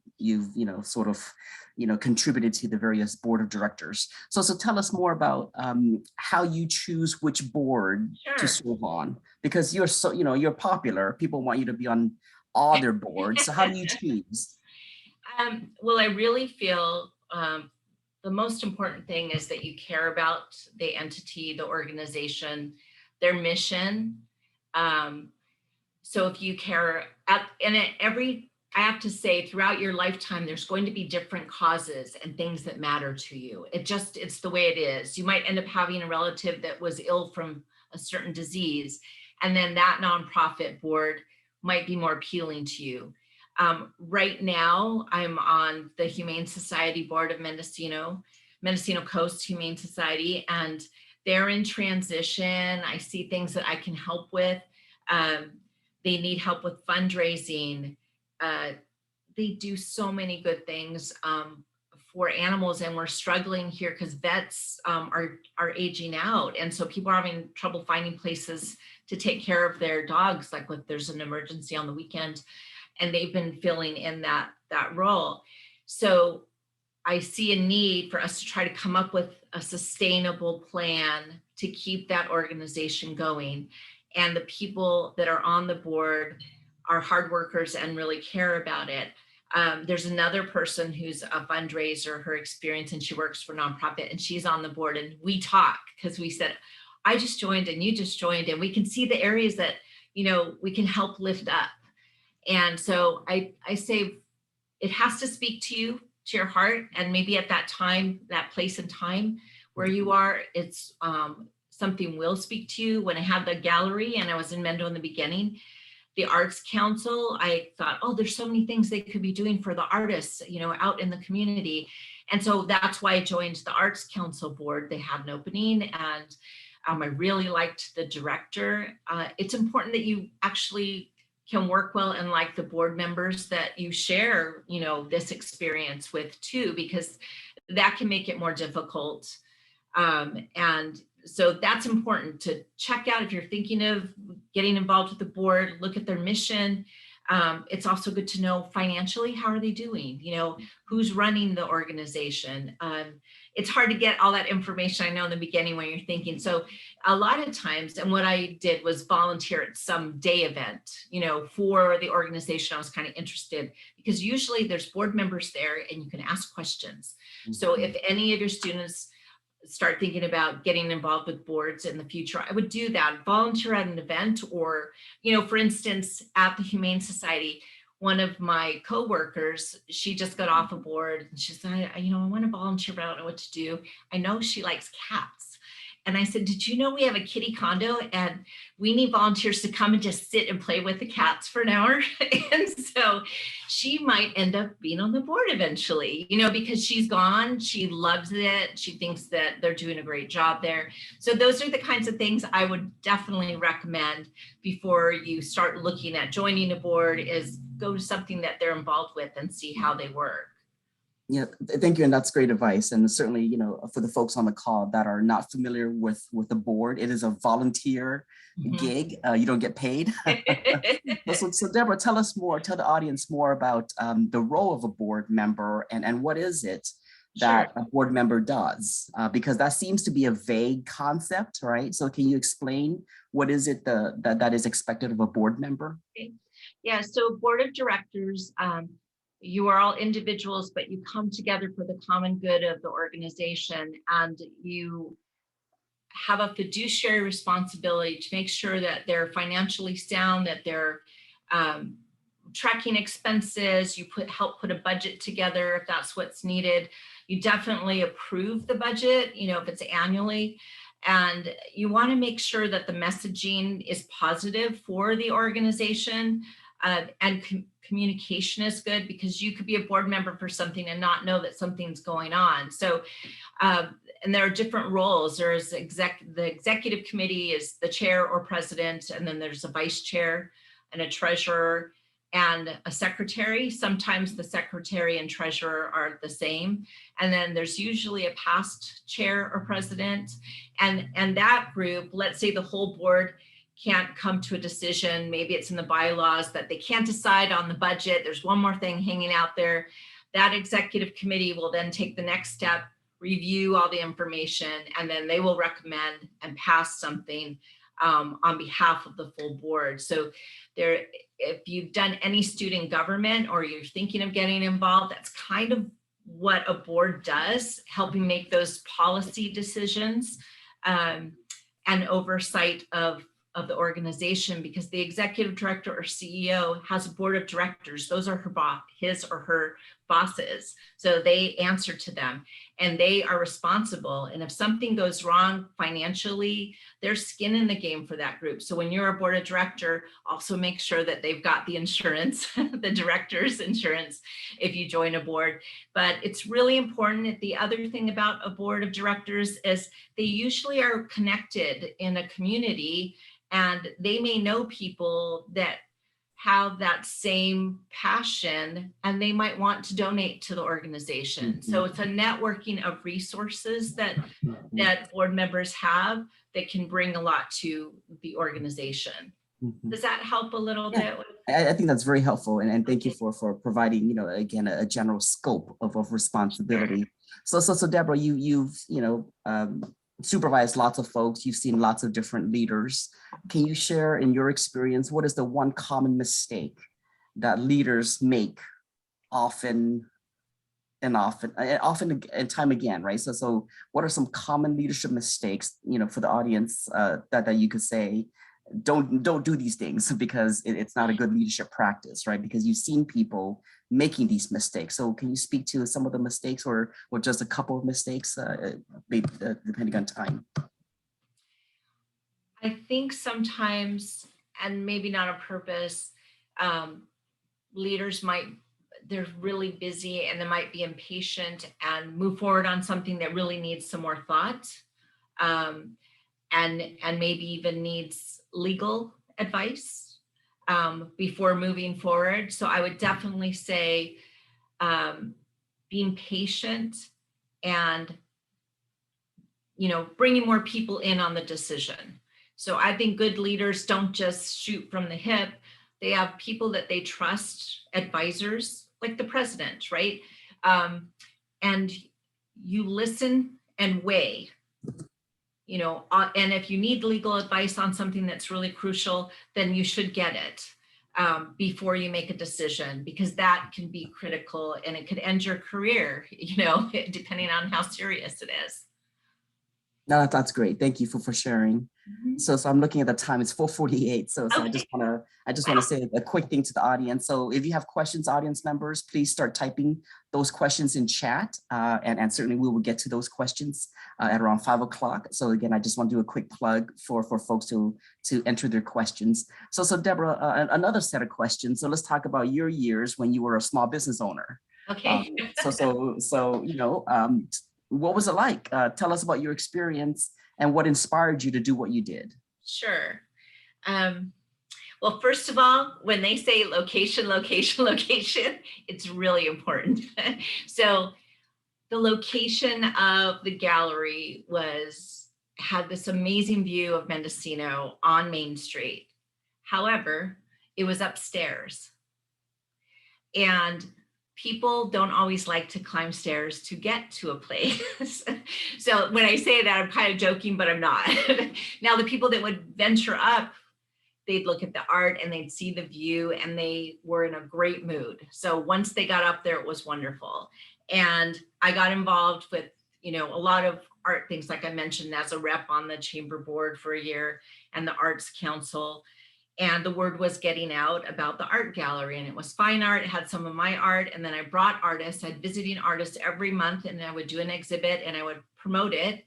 contributed to the various board of directors. So tell us more about how you choose which board to serve on, because you're popular. People want you to be on all their boards. So how do you choose? Well, I really feel the most important thing is that you care about the entity, the organization, their mission. So if you care, I have to say, throughout your lifetime, there's going to be different causes and things that matter to you. It's the way it is. You might end up having a relative that was ill from a certain disease, and then that nonprofit board might be more appealing to you. Right now, I'm on the Humane Society board of Mendocino Coast Humane Society, and they're in transition. I see things that I can help with. They need help with fundraising. They do so many good things for animals, and we're struggling here because vets are aging out. And so people are having trouble finding places to take care of their dogs, like if there's an emergency on the weekend, and they've been filling in that role. So I see a need for us to try to come up with a sustainable plan to keep that organization going. And the people that are on the board are hard workers and really care about it. There's another person who's a fundraiser, her experience, and she works for nonprofit, and she's on the board, and we talk because we said, I just joined and you just joined, and we can see the areas that, you know, we can help lift up. And so I say it has to speak to you, to your heart, and maybe at that time, that place and time where you are, it's something will speak to you. When I had the gallery and I was in Mendo in the beginning, the Arts Council, I thought, oh, there's so many things they could be doing for the artists, you know, out in the community. And so that's why I joined the Arts Council board. They had an opening, and I really liked the director. It's important that you actually can work well and like the board members that you share, you know, this experience with too, because that can make it more difficult. And so that's important to check out if you're thinking of getting involved with the board, look at their mission. It's also good to know financially, how are they doing? You know, who's running the organization? It's hard to get all that information, I know, in the beginning when you're thinking. So a lot of times, and what I did was volunteer at some day event, you know, for the organization I was kind of interested, because usually there's board members there and you can ask questions. So if any of your students start thinking about getting involved with boards in the future, I would do that, volunteer at an event, or, you know, for instance, at the Humane Society, one of my coworkers, she just got off a board and she said, you know, I want to volunteer, but I don't know what to do. I know she likes cats. And I said, did you know we have a kitty condo and we need volunteers to come and just sit and play with the cats for an hour? And so she might end up being on the board eventually, you know, because she's gone, she loves it. She thinks that they're doing a great job there. So those are the kinds of things I would definitely recommend before you start looking at joining a board, is go to something that they're involved with and see how they work. Yeah, thank you. And that's great advice. And certainly, you know, for the folks on the call that are not familiar with the board, it is a volunteer gig. You don't get paid. So Deborah, tell the audience more about the role of a board member and what is it that a board member does? Because that seems to be a vague concept, right? So can you explain what is it that is expected of a board member? Yeah, so board of directors, you are all individuals, but you come together for the common good of the organization, and you have a fiduciary responsibility to make sure that they're financially sound, that they're tracking expenses. You help put a budget together if that's what's needed. You definitely approve the budget, you know, if it's annually. And you want to make sure that the messaging is positive for the organization, and communication is good, because you could be a board member for something and not know that something's going on. So, and there are different roles. There's the executive committee is the chair or president, and then there's a vice chair and a treasurer and a secretary. Sometimes the secretary and treasurer are the same. And then there's usually a past chair or president. And that group, let's say the whole board can't come to a decision, maybe it's in the bylaws that they can't decide on the budget, there's one more thing hanging out there, that executive committee will then take the next step, review all the information, and then they will recommend and pass something on behalf of the full board. So there, if you've done any student government or you're thinking of getting involved, that's kind of what a board does, helping make those policy decisions and oversight of the organization, because the executive director or CEO has a board of directors. Those are his or her bosses. So they answer to them and they are responsible. And if something goes wrong financially, there's skin in the game for that group. So when you're a board of director, also make sure that they've got the insurance, the director's insurance, if you join a board. But it's really important. The other thing about a board of directors is they usually are connected in a community, and they may know people that have that same passion and they might want to donate to the organization. So it's a networking of resources that board members have that can bring a lot to the organization. Mhm. Does that help a little Yeah. bit? I think that's very helpful, and thank you for providing, again, a general scope of responsibility. So Deborah, you've supervised lots of folks. You've seen lots of different leaders. Can you share in your experience what is the one common mistake that leaders make often and time again, right? So what are some common leadership mistakes, for the audience, that you could say, don't do these things because it's not a good leadership practice, right? Because you've seen people making these mistakes. So can you speak to some of the mistakes, or just a couple of mistakes, maybe, depending on time? I think sometimes, and maybe not on purpose, leaders they're really busy and they might be impatient and move forward on something that really needs some more thought, and maybe even needs legal advice before moving forward. So I would definitely say being patient and bringing more people in on the decision. So I think good leaders don't just shoot from the hip. They have people that they trust, advisors like the president, right? And you listen and weigh, and if you need legal advice on something that's really crucial, then you should get it before you make a decision, because that can be critical and it could end your career, depending on how serious it is. No, that's great. Thank you for sharing. Mm-hmm. So I'm looking at the time. It's 4:48. So Okay. I just want to say a quick thing to the audience. So if you have questions, audience members, please start typing those questions in chat, and certainly we will get to those questions at around 5 o'clock. So again, I just want to do a quick plug for folks to enter their questions. So Deborah, another set of questions. So let's talk about your years when you were a small business owner. Okay. What was it like? Tell us about your experience and what inspired you to do what you did. Sure. Well, first of all, when they say location, location, location, it's really important. So the location of the gallery had this amazing view of Mendocino on Main Street. However, it was upstairs. And people don't always like to climb stairs to get to a place. So when I say that, I'm kind of joking, but I'm not. Now, the people that would venture up, they'd look at the art and they'd see the view and they were in a great mood. So once they got up there, it was wonderful. And I got involved with, a lot of art things, like I mentioned, as a rep on the chamber board for a year and the Arts Council. And the word was getting out about the art gallery, and it was fine art. It had some of my art. And then I brought artists. I had visiting artists every month, and I would do an exhibit and I would promote it.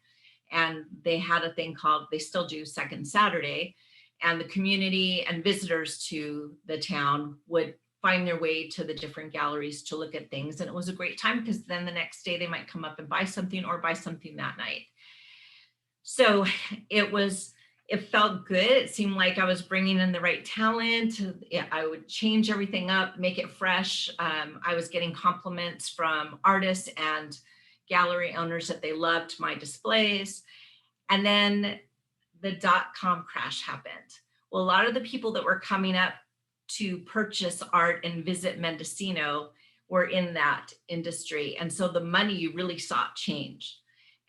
And they had a thing called, they still do, Second Saturday. And the community and visitors to the town would find their way to the different galleries to look at things. And it was a great time, because then the next day they might come up and buy something, or buy something that night. So it felt good. It seemed like I was bringing in the right talent. I would change everything up, make it fresh. I was getting compliments from artists and gallery owners that they loved my displays. And then the .com crash happened. Well, a lot of the people that were coming up to purchase art and visit Mendocino were in that industry. And so the money you really saw change.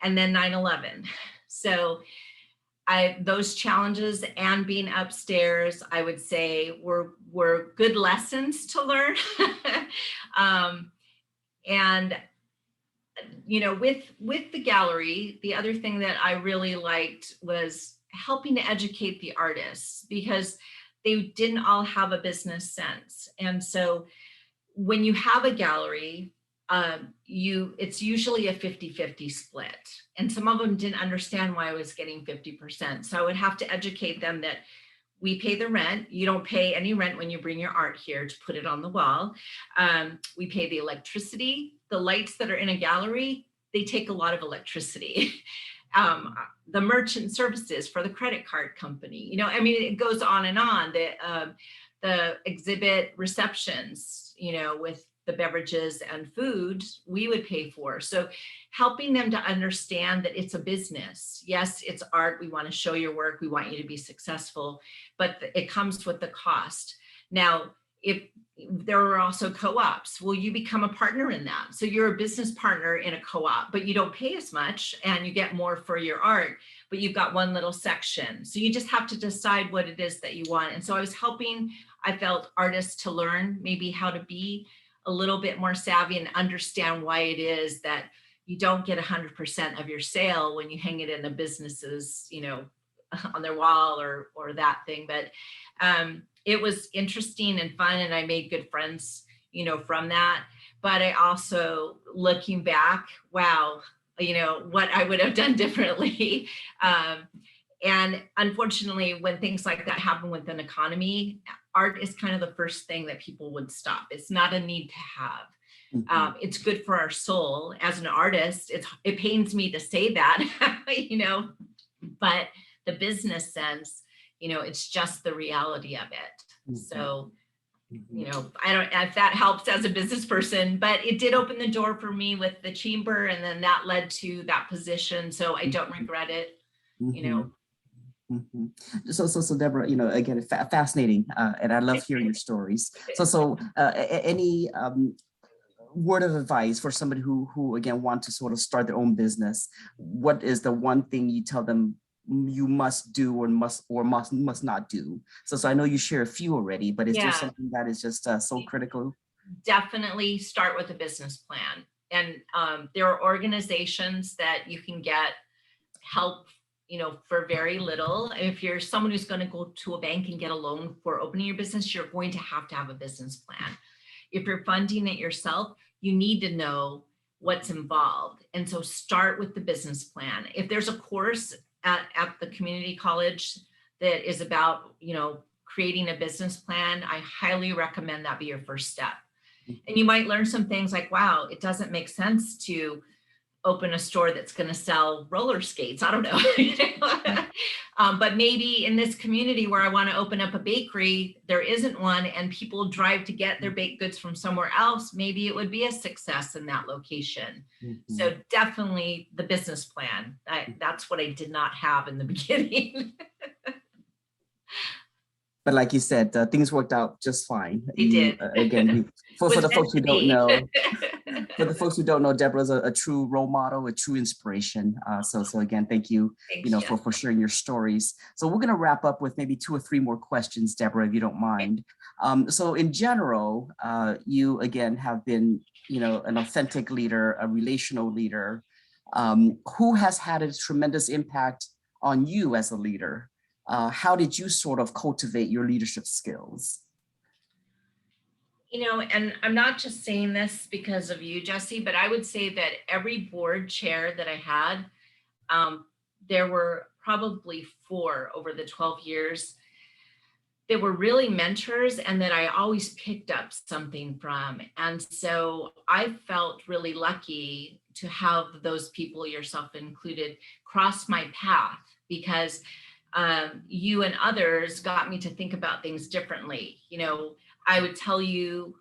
And then 9/11. So those challenges and being upstairs, I would say, were good lessons to learn. And with the gallery, the other thing that I really liked was helping to educate the artists, because they didn't all have a business sense. And so when you have a gallery, it's usually a 50-50 split. And some of them didn't understand why I was getting 50%. So I would have to educate them that we pay the rent. You don't pay any rent when you bring your art here to put it on the wall. We pay the electricity. The lights that are in a gallery, they take a lot of electricity. The merchant services for the credit card company, it goes on and on. The exhibit receptions, with the beverages and food we would pay for. So helping them to understand that it's a business. Yes, it's art. We want to show your work. We want you to be successful, but it comes with the cost. Now, if there are also co-ops, well, you become a partner in that. So you're a business partner in a co-op, but you don't pay as much and you get more for your art, but you've got one little section. So you just have to decide what it is that you want. And so I was helping, I felt, artists to learn maybe how to be a little bit more savvy and understand why it is that you don't get 100% of your sale when you hang it in the businesses, you know, on their wall or that thing. But it was interesting and fun, and I made good friends, you know, from that. But I also, looking back, wow, you know, what I would have done differently. And unfortunately, when things like that happen with an economy, art is kind of the first thing that people would stop. It's not a need to have. It's good for our soul. As an artist, it pains me to say that, you know, but the business sense, you know, it's just the reality of it. So, you know, I don't know if that helps as a business person, but it did open the door for me with the chamber, and then that led to that position. So I don't regret it, you know. So Deborah, you know, again, fascinating, and I love hearing your stories. So any word of advice for somebody who again want to sort of start their own business? What is the one thing you tell them you must do or must not do? So I know you share a few already, but is there something that is just so critical? Definitely start with a business plan. And there are organizations that you can get help, you know, for very little. If you're someone who's going to go to a bank and get a loan for opening your business, you're going to have a business plan. If you're funding it yourself, you need to know what's involved. And so start with the business plan. If there's a course at the community college that is about, you know, creating a business plan, I highly recommend that be your first step. And you might learn some things like, wow, it doesn't make sense to open a store that's going to sell roller skates. I don't know. But maybe in this community where I want to open up a bakery, there isn't one, and people drive to get their baked goods from somewhere else. Maybe it would be a success in that location. So definitely the business plan. That's what I did not have in the beginning. But like you said, things worked out just fine. They did. Again, for the folks who don't know, for the folks who don't know, Deborah's a true role model, a true inspiration. So again, thank you, Thanks, you know, for sharing your stories. So we're going to wrap up with maybe 2 or 3 more questions, Deborah, if you don't mind. So in general, you again have been, you know, an authentic leader, a relational leader, who has had a tremendous impact on you as a leader. How did you sort of cultivate your leadership skills? You know, and I'm not just saying this because of you, Jesse, but I would say that every board chair that I had, there were probably 4 over the 12 years that were really mentors and that I always picked up something from. And so I felt really lucky to have those people, yourself included, cross my path, because you and others got me to think about things differently. You know, I would tell you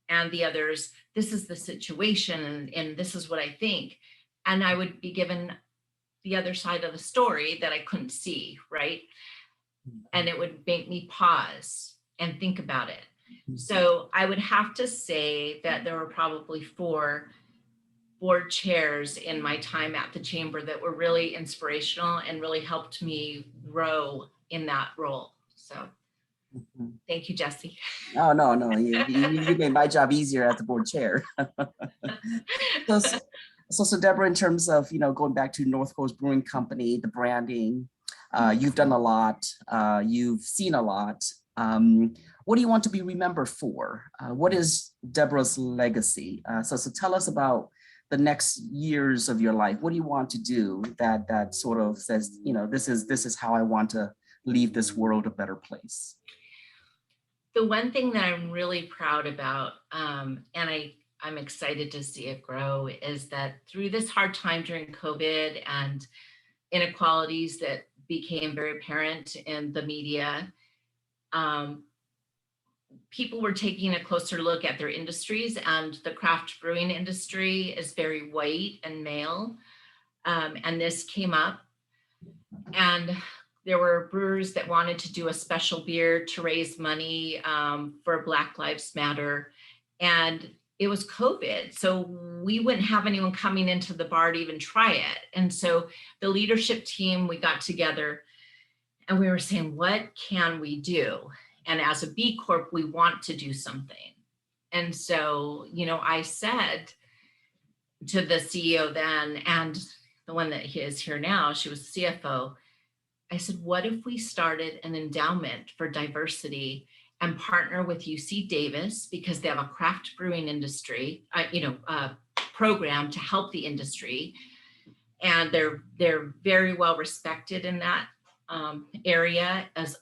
and the others, this is the situation and this is what I think. And I would be given the other side of the story that I couldn't see, right? And it would make me pause and think about it. So I would have to say that there were probably 4 board chairs in my time at the chamber that were really inspirational and really helped me grow in that role. So thank you, Jesse. Oh, no, you made my job easier as the board chair. So Deborah, in terms of, you know, going back to North Coast Brewing Company, the branding, you've done a lot, you've seen a lot. What do you want to be remembered for? What is Deborah's legacy? So tell us about the next years of your life. What do you want to do that sort of says, you know, this is how I want to leave this world a better place? The one thing that I'm really proud about, and I'm excited to see it grow, is that through this hard time during COVID and inequalities that became very apparent in the media, people were taking a closer look at their industries, and the craft brewing industry is very white and male. And this came up, and there were brewers that wanted to do a special beer to raise money for Black Lives Matter. And it was COVID, so we wouldn't have anyone coming into the bar to even try it. And so the leadership team, we got together and we were saying, what can we do? And as a B Corp, we want to do something. And so, I said to the CEO then, and the one that is here now, she was CFO, I said, what if we started an endowment for diversity and partner with UC Davis, because they have a craft brewing industry, program to help the industry. And they're very well respected in that area, as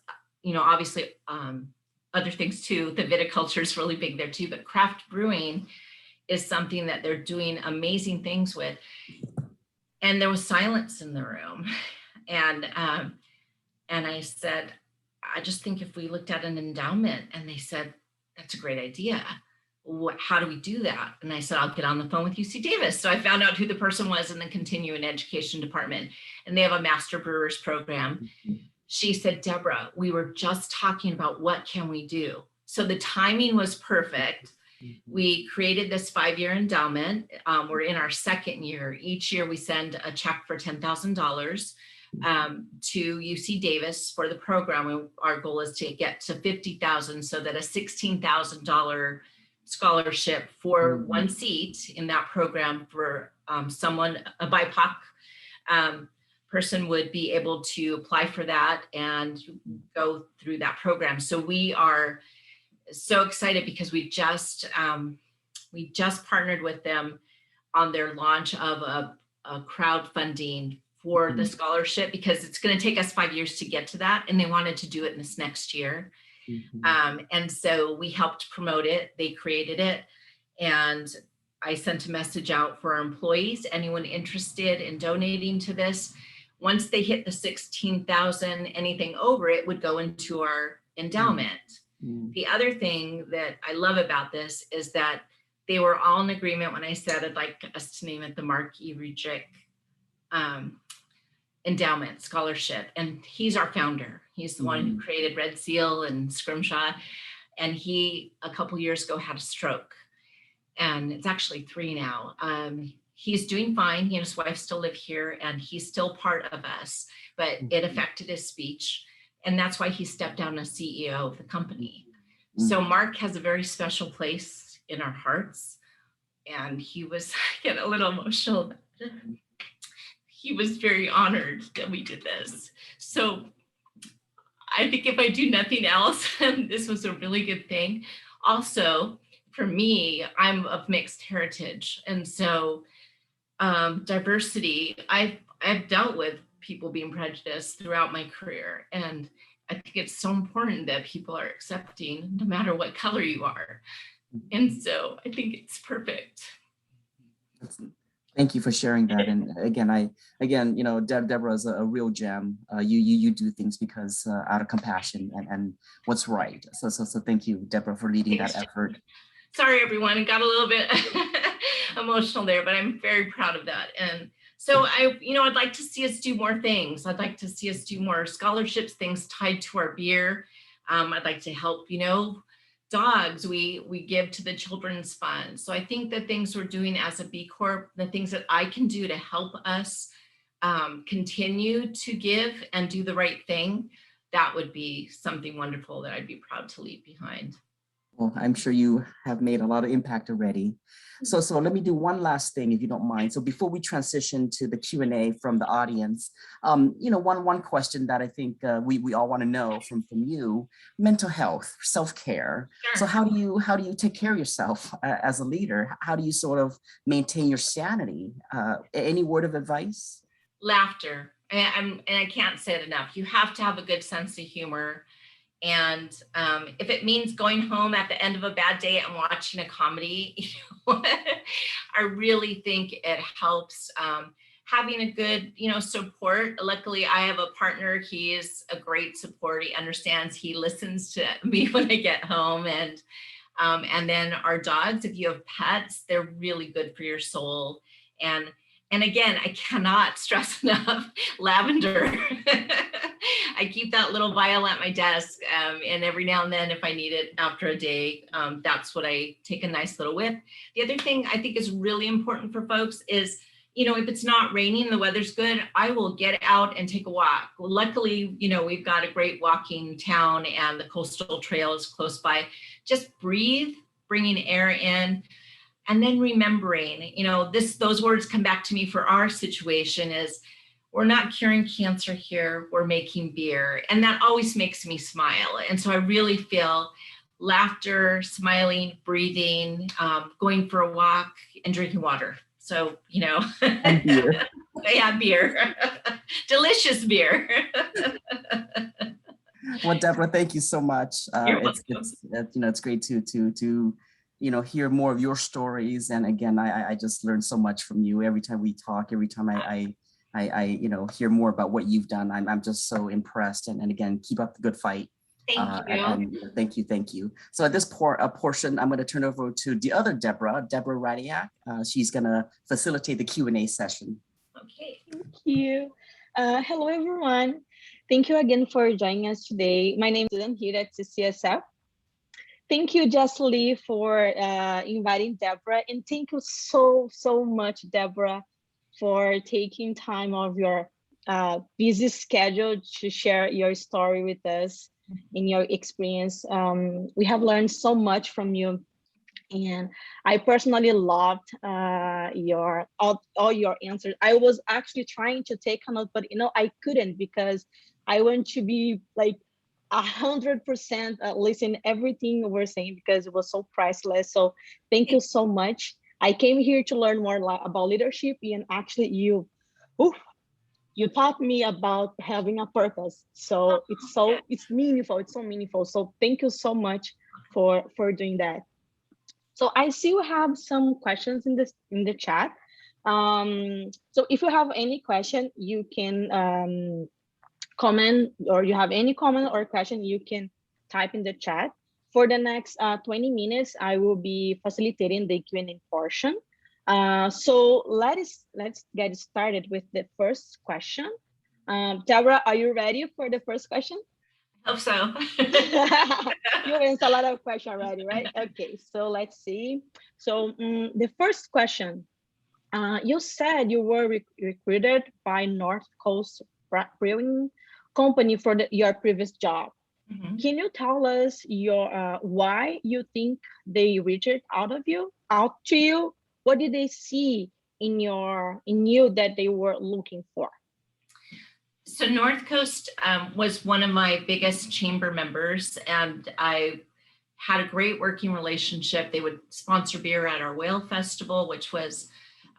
obviously other things too. The viticulture is really big there too, but craft brewing is something that they're doing amazing things with. And there was silence in the room. And I said, I just think if we looked at an endowment, and they said, that's a great idea. How do we do that? And I said, I'll get on the phone with UC Davis. So I found out who the person was in the continuing education department, and they have a master brewers program. She said, Deborah, we were just talking about what can we do? So the timing was perfect. We created this 5-year endowment. We're in our 2nd year. Each year we send a check for $10,000 to UC Davis for the program. Our goal is to get to $50,000, so that a $16,000 scholarship for one seat in that program for someone, a BIPOC person, would be able to apply for that and go through that program. So we are so excited because we just partnered with them on their launch of a crowdfunding for the scholarship, because it's going to take us 5 years to get to that, and they wanted to do it in this next year. And so we helped promote it. They created it, and I sent a message out for our employees, anyone interested in donating to this. Once they hit the 16,000, anything over it would go into our endowment. The other thing that I love about this is that they were all in agreement when I said I'd like us to name it the Mark E. Rudrick Endowment Scholarship. And he's our founder. He's the one who created Red Seal and Scrimshaw. And he, a couple years ago, had a stroke. And it's actually 3 now. He's doing fine. He and his wife still live here, and he's still part of us, but it affected his speech. And that's why he stepped down as CEO of the company. So Mark has a very special place in our hearts. And he was getting a little emotional. He was very honored that we did this. So I think if I do nothing else, this was a really good thing. Also, for me, I'm of mixed heritage. And so diversity, I've dealt with people being prejudiced throughout my career. And I think it's so important that people are accepting no matter what color you are. And so I think it's perfect. Thank you for sharing that. And again, Deborah is a real gem. You do things because out of compassion and what's right. So thank you, Deborah, for leading that effort. Sorry, everyone, it got a little bit emotional there, but I'm very proud of that. And so I'd like to see us do more things. I'd like to see us do more scholarships, things tied to our beer. I'd like to help, dogs we give to the children's fund. So I think the things we're doing as a B Corp, the things that I can do to help us continue to give and do the right thing, that would be something wonderful that I'd be proud to leave behind. Well, I'm sure you have made a lot of impact already. So let me do one last thing, if you don't mind. So before we transition to the Q&A from the audience, one question that I think we all want to know from you: mental health, self-care. Sure. So how do you take care of yourself as a leader? How do you sort of maintain your sanity? Any word of advice? Laughter. And I can't say it enough. You have to have a good sense of humor. And if it means going home at the end of a bad day and watching a comedy, I really think it helps having a good, support. Luckily, I have a partner. He is a great support. He understands. He listens to me when I get home, and then our dogs. If you have pets, they're really good for your soul. And again, I cannot stress enough lavender. I keep that little vial at my desk, and every now and then, if I need it after a day, that's what I take a nice little whiff. The other thing I think is really important for folks is, if it's not raining, the weather's good, I will get out and take a walk. Luckily, we've got a great walking town and the coastal trail is close by. Just breathe, bringing air in, and then remembering, those words come back to me for our situation is, we're not curing cancer here, we're making beer. And that always makes me smile. And so I really feel laughter, smiling, breathing, going for a walk, and drinking water. So, And beer. Yeah, beer. Delicious beer. Well, Debra, thank you so much. It's great to hear more of your stories. And again, I just learned so much from you every time we talk, every time I hear more about what you've done. I'm just so impressed. And again, keep up the good fight. Thank you. Thank you. So at this portion, I'm going to turn over to the other Debra Radiak. She's going to facilitate the Q&A session. Okay. Thank you. Hello, everyone. Thank you again for joining us today. My name is Susan here at CCSF. Thank you, Geisce Ly, for inviting Debra. And thank you so much, Debra, for taking time of your busy schedule to share your story with us in your experience. We have learned so much from you. And I personally loved all your answers. I was actually trying to take a note, but I couldn't, because I want to be like 100% listen everything we're saying, because it was so priceless. So thank you so much. I came here to learn more about leadership, and actually you taught me about having a purpose. So it's meaningful. It's so meaningful. So thank you so much for doing that. So I still have some questions in the chat. So if you have any question, you can comment, or you have any comment or question, you can type in the chat. For the next 20 minutes, I will be facilitating the Q&A portion. So let's get started with the first question. Debra, are you ready for the first question? Hope so. You answered a lot of questions already, right? Okay, so let's see. So the first question, you said you were recruited by North Coast Brewing Company for your previous job. Mm-hmm. Can you tell us why you think they reached out to you? What did they see in you that they were looking for? So North Coast was one of my biggest chamber members, and I had a great working relationship. They would sponsor beer at our Whale Festival, which was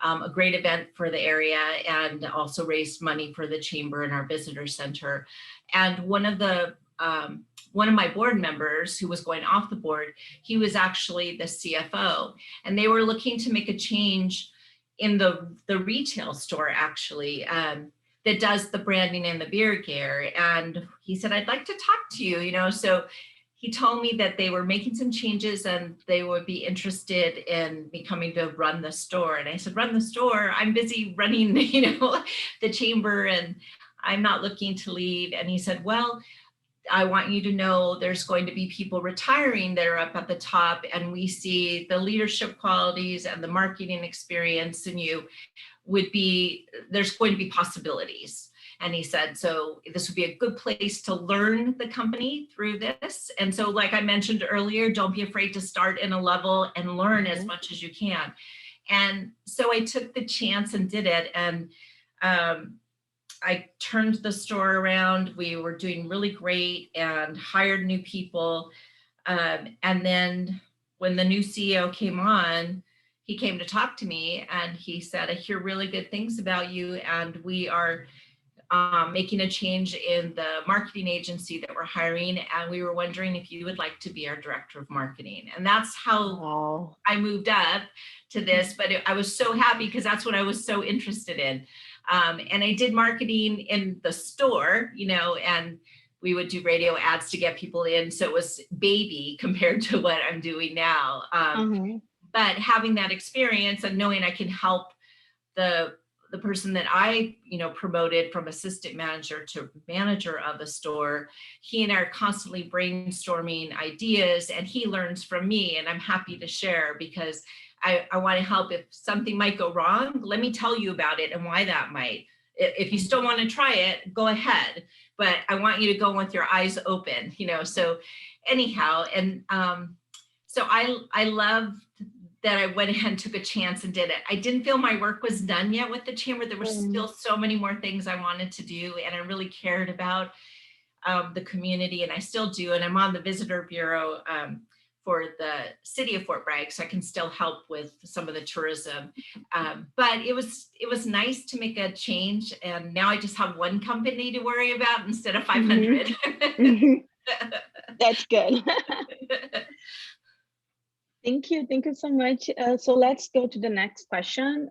a great event for the area, and also raised money for the chamber and our visitor center. And one of my board members, who was going off the board, he was actually the CFO, and they were looking to make a change in the retail store, actually, that does the branding and the beer gear. And he said, I'd like to talk to you, so he told me that they were making some changes and they would be interested in me coming to run the store. And I said, run the store? I'm busy running, the chamber, and I'm not looking to leave. And he said, well, I want you to know there's going to be people retiring that are up at the top, and we see the leadership qualities and the marketing experience in you there's going to be possibilities. And he said, so this would be a good place to learn the company through this. And so, like I mentioned earlier, don't be afraid to start in a level and learn as much as you can. And so I took the chance and did it. And I turned the store around. We were doing really great and hired new people. And then when the new CEO came on, he came to talk to me and he said, I hear really good things about you, and we are making a change in the marketing agency that we're hiring, and we were wondering if you would like to be our director of marketing. And that's how I moved up to this, but I was so happy because that's what I was so interested in. And I did marketing in the store, and we would do radio ads to get people in. So it was baby compared to what I'm doing now. But having that experience and knowing I can help the person that I, promoted from assistant manager to manager of a store, he and I are constantly brainstorming ideas, and he learns from me, and I'm happy to share because I want to help. If something might go wrong, let me tell you about it and why that might. If you still want to try it, go ahead. But I want you to go with your eyes open, so anyhow. And so I love that I went ahead and took a chance and did it. I didn't feel my work was done yet with the chamber. There were still so many more things I wanted to do, and I really cared about the community, and I still do. And I'm on the visitor bureau for the city of Fort Bragg, so I can still help with some of the tourism. But it was nice to make a change, and now I just have one company to worry about instead of 500. That's good. Thank you so much. So let's go to the next question.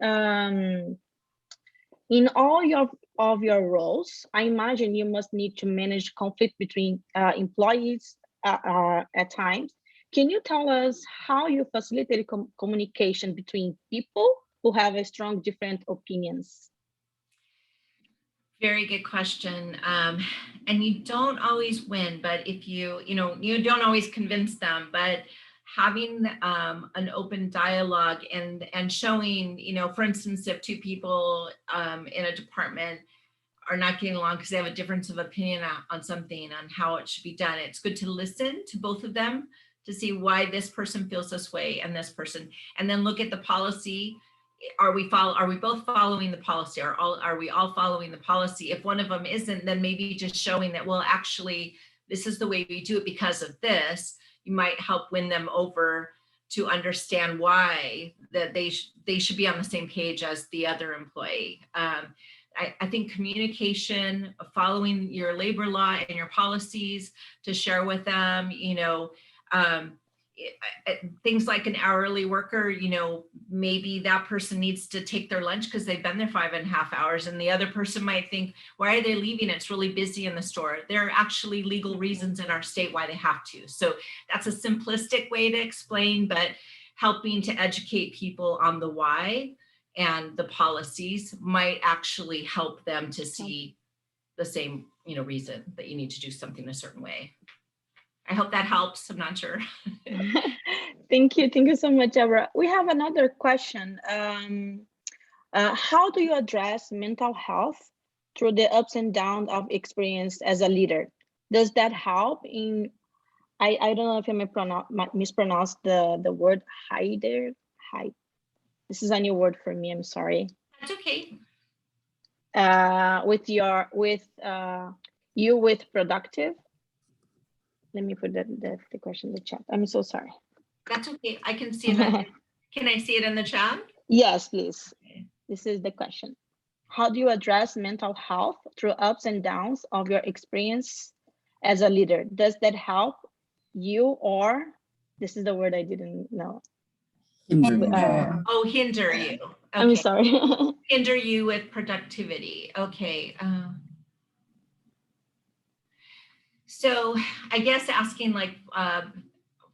In all of your roles, I imagine you must need to manage conflict between employees at times. Can you tell us how you facilitate communication between people who have a strong different opinions? Very good question. And you don't always win, but if you don't always convince them, but having an open dialogue and showing, for instance, if two people in a department are not getting along because they have a difference of opinion on something, on how it should be done, it's good to listen to both of them to see why this person feels this way and this person, and then look at the policy. Are we both following the policy? Are we all following the policy? If one of them isn't, then maybe just showing that, well, actually, this is the way we do it because of this. You might help win them over to understand why that they should be on the same page as the other employee. I think communication, following your labor law and your policies to share with them, things like an hourly worker, maybe that person needs to take their lunch because they've been there 5.5 hours, and the other person might think, why are they leaving? It's really busy in the store. There are actually legal reasons in our state why they have to. So that's a simplistic way to explain, but helping to educate people on the why and the policies might actually help them to see the same, reason that you need to do something a certain way. I hope that helps. I'm not sure. Thank you so much, Debra. We have another question. How do you address mental health through the ups and downs of experience as a leader? Does that help in, I don't know if I mispronounce the word hide. This is a new word for me, I'm sorry. That's okay. With productive? Let me put the question in the chat. I'm so sorry. That's okay. I can see that. Can I see it in the chat? Yes, please. Okay. This is the question. How do you address mental health through ups and downs of your experience as a leader? Does that help you, or this is the word I didn't know? Hinder. Hinder you. Okay. I'm sorry. Hinder you with productivity. Okay. So I guess asking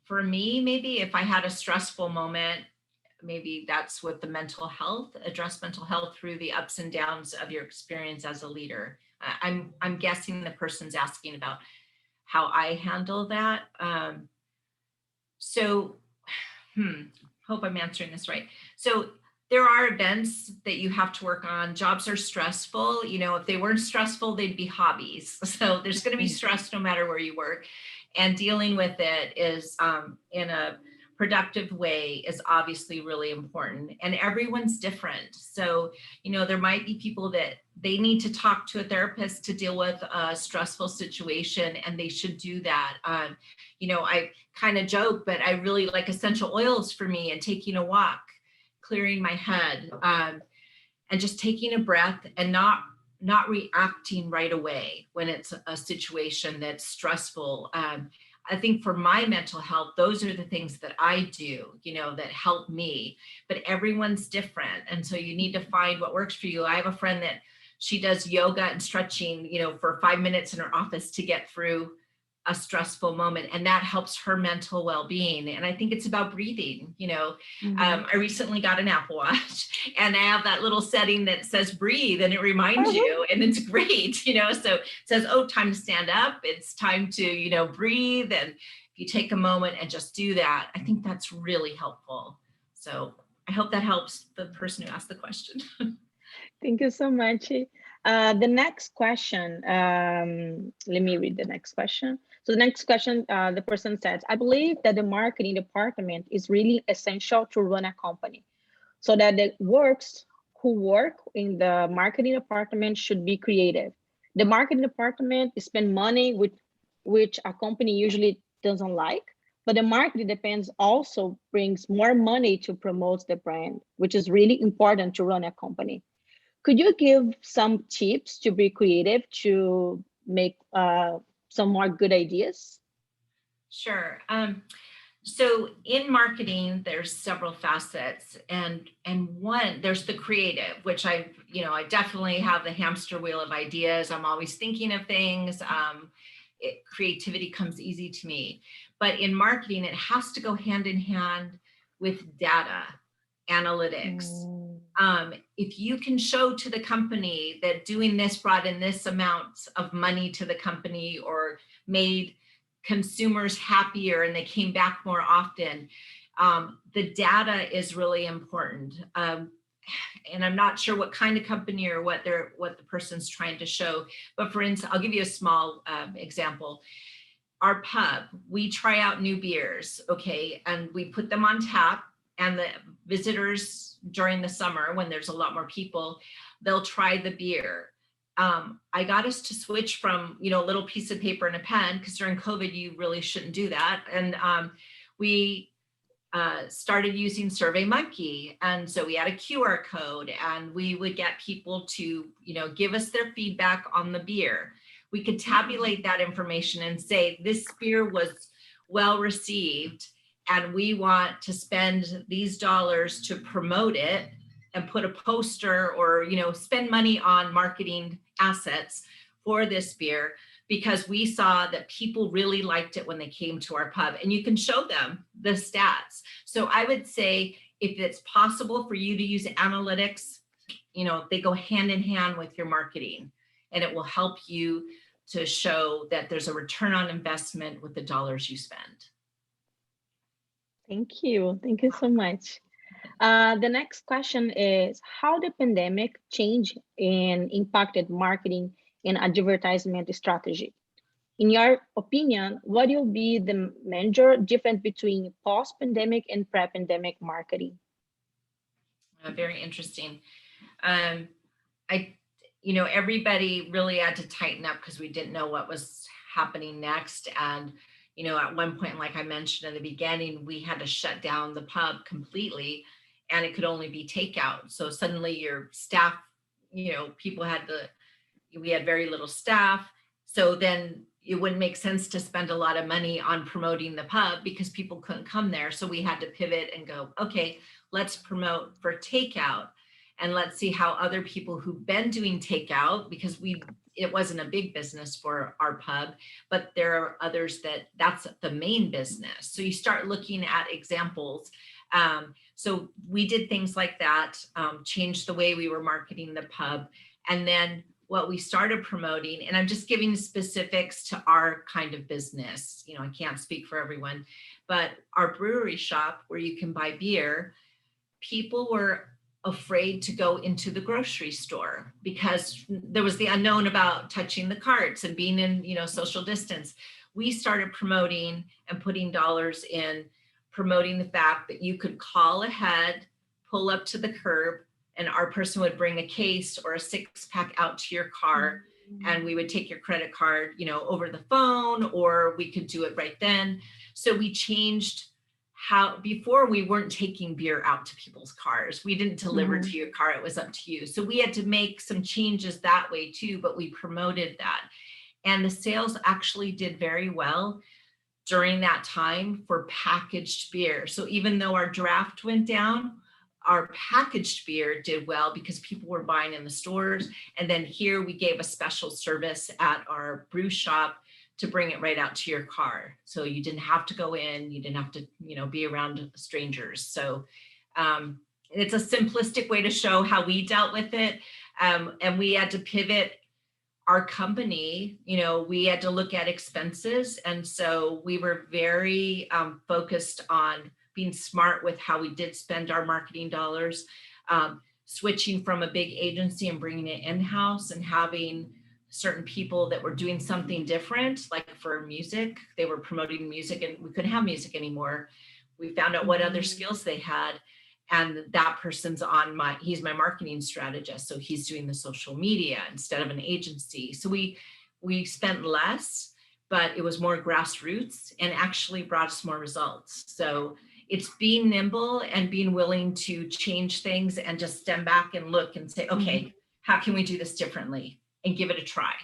for me, maybe if I had a stressful moment, maybe that's with the mental health, address mental health through the ups and downs of your experience as a leader. I'm guessing the person's asking about how I handle that. Hope I'm answering this right. So there are events that you have to work on. Jobs are stressful. If they weren't stressful, they'd be hobbies. So there's going to be stress no matter where you work. And dealing with it is in a productive way is obviously really important. And everyone's different. So, there might be people that they need to talk to a therapist to deal with a stressful situation, and they should do that. I kind of joke, but I really like essential oils for me, and taking a walk, clearing my head, and just taking a breath and not reacting right away when it's a situation that's stressful. I think for my mental health, those are the things that I do, that help me, but everyone's different. And so you need to find what works for you. I have a friend that she does yoga and stretching, for 5 minutes in her office to get through a stressful moment, and that helps her mental well-being. And I think it's about breathing. I recently got an Apple Watch, and I have that little setting that says breathe, and it reminds you, and it's great. So it says, oh, time to stand up, it's time to breathe, and if you take a moment and just do that, I think that's really helpful. So I hope that helps the person who asked the question. Thank you so much. The next question, let me read the next question. So the next question, the person says, I believe that the marketing department is really essential to run a company, so that the who work in the marketing department should be creative. The marketing department spend money which a company usually doesn't like, but the marketing depends also brings more money to promote the brand, which is really important to run a company. Could you give some tips to be creative to make some more good ideas? Sure. So in marketing, there's several facets, and one, there's the creative, which I definitely have the hamster wheel of ideas. I'm always thinking of things. Creativity comes easy to me, but in marketing, it has to go hand in hand with data analytics. If you can show to the company that doing this brought in this amount of money to the company or made consumers happier and they came back more often, the data is really important. And I'm not sure what kind of company or what the person's trying to show, but for instance, I'll give you a small example. Our pub, we try out new beers, okay, and we put them on tap, and the visitors during the summer, when there's a lot more people, they'll try the beer. I got us to switch from, a little piece of paper and a pen, because during COVID, you really shouldn't do that. And we started using SurveyMonkey. And so we had a QR code, and we would get people to, give us their feedback on the beer. We could tabulate that information and say, this beer was well received, and we want to spend these dollars to promote it and put a poster or, spend money on marketing assets for this beer, because we saw that people really liked it when they came to our pub, and you can show them the stats. So I would say, if it's possible for you to use analytics, they go hand in hand with your marketing, and it will help you to show that there's a return on investment with the dollars you spend. Thank you. Thank you so much. The next question is, how the pandemic changed and impacted marketing and advertisement strategy? In your opinion, what will be the major difference between post-pandemic and pre-pandemic marketing? Very interesting. Everybody really had to tighten up because we didn't know what was happening next. And at one point, like I mentioned in the beginning, we had to shut down the pub completely, and it could only be takeout. So suddenly your staff, we had very little staff. So then it wouldn't make sense to spend a lot of money on promoting the pub because people couldn't come there. So we had to pivot and go, okay, let's promote for takeout, and let's see how other people who've been doing takeout, because it wasn't a big business for our pub, but there are others that's the main business. So you start looking at examples. So we did things like that, changed the way we were marketing the pub. And then what we started promoting, and I'm just giving specifics to our kind of business, I can't speak for everyone, but our brewery shop where you can buy beer, people were afraid to go into the grocery store because there was the unknown about touching the carts and being in, social distance. We started promoting and putting dollars in promoting the fact that you could call ahead, pull up to the curb, and our person would bring a case or a 6-pack out to your car, and we would take your credit card, over the phone, or we could do it right then. So we changed how, before we weren't taking beer out to people's cars. We didn't deliver to your car, it was up to you. So we had to make some changes that way too, but we promoted that. And the sales actually did very well. during that time for packaged beer. So even though our draft went down, our packaged beer did well because people were buying in the stores. And then here we gave a special service at our brew shop to bring it right out to your car. So you didn't have to go in, you didn't have to, be around strangers. So it's a simplistic way to show how we dealt with it. And we had to pivot our company, we had to look at expenses. And so we were very focused on being smart with how we did spend our marketing dollars, switching from a big agency and bringing it in-house and having certain people that were doing something different, like for music, they were promoting music and we couldn't have music anymore. We found out what other skills they had. And that person's he's my marketing strategist. So he's doing the social media instead of an agency. So we spent less, but it was more grassroots and actually brought us more results. So it's being nimble and being willing to change things and just step back and look and say, okay, how can we do this differently and give it a try?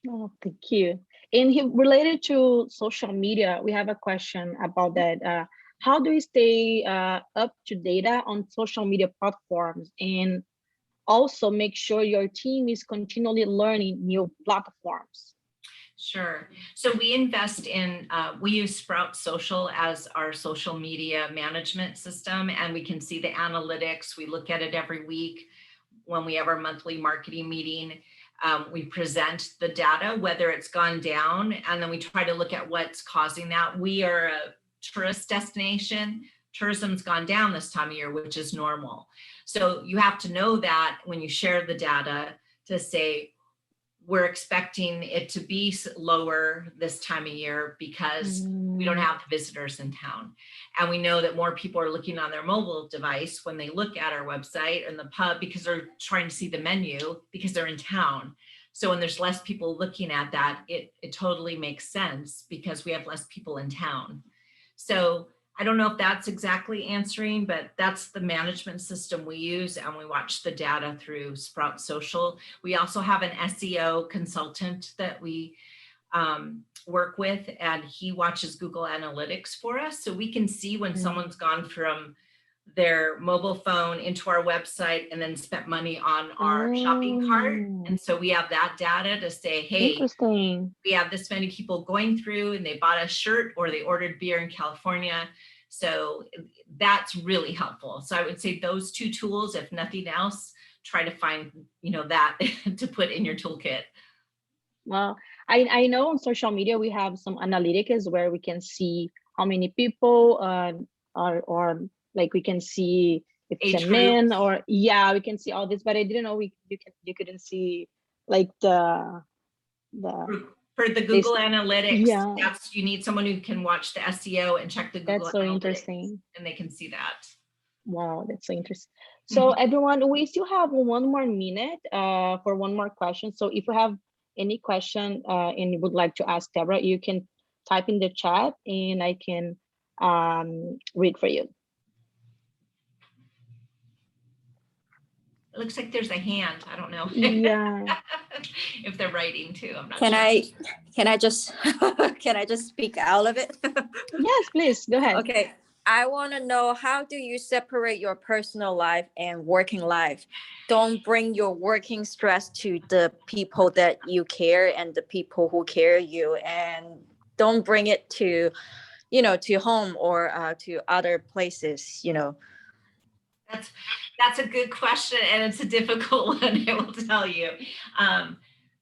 Oh, thank you. And related to social media, we have a question about that. How do you stay up to data on social media platforms and also make sure your team is continually learning new platforms? Sure. So we invest in, we use Sprout Social as our social media management system, and we can see the analytics. We look at it every week when we have our monthly marketing meeting. We present the data, whether it's gone down, and then we try to look at what's causing that. We are a tourist destination. Tourism's gone down this time of year, which is normal. So you have to know that when you share the data to say, we're expecting it to be lower this time of year because we don't have the visitors in town. And we know that more people are looking on their mobile device when they look at our website and the pub because they're trying to see the menu because they're in town. So when there's less people looking at that, it totally makes sense because we have less people in town. So I don't know if that's exactly answering, but that's the management system we use, and we watch the data through Sprout Social. We also have an SEO consultant that we work with, and he watches Google Analytics for us. So we can see when someone's gone from their mobile phone into our website and then spent money on our shopping cart. And so we have that data to say, hey, interesting. We have this many people going through and they bought a shirt or they ordered beer in California. So that's really helpful. So I would say those two tools, if nothing else, try to find, that to put in your toolkit. Well, I know on social media, we have some analytics where we can see how many people or like we can see if it's a man or we can see all this, but I didn't know you couldn't see like the for the Google Analytics, that's you need someone who can watch the SEO and check the Google That's so Analytics, interesting. and they can see that. Wow, that's so interesting. So everyone, we still have 1 more minute for 1 more question. So if you have any question and you would like to ask Debra, you can type in the chat and I can read for you. It looks like there's a hand. I don't know. Yeah. If they're writing too, I'm not sure. Can I just speak out of it? Yes, please go ahead. Okay. I want to know, how do you separate your personal life and working life? Don't bring your working stress to the people that you care and the people who care you, and don't bring it to, to home or to other places, That's a good question, and it's a difficult one, I will tell you.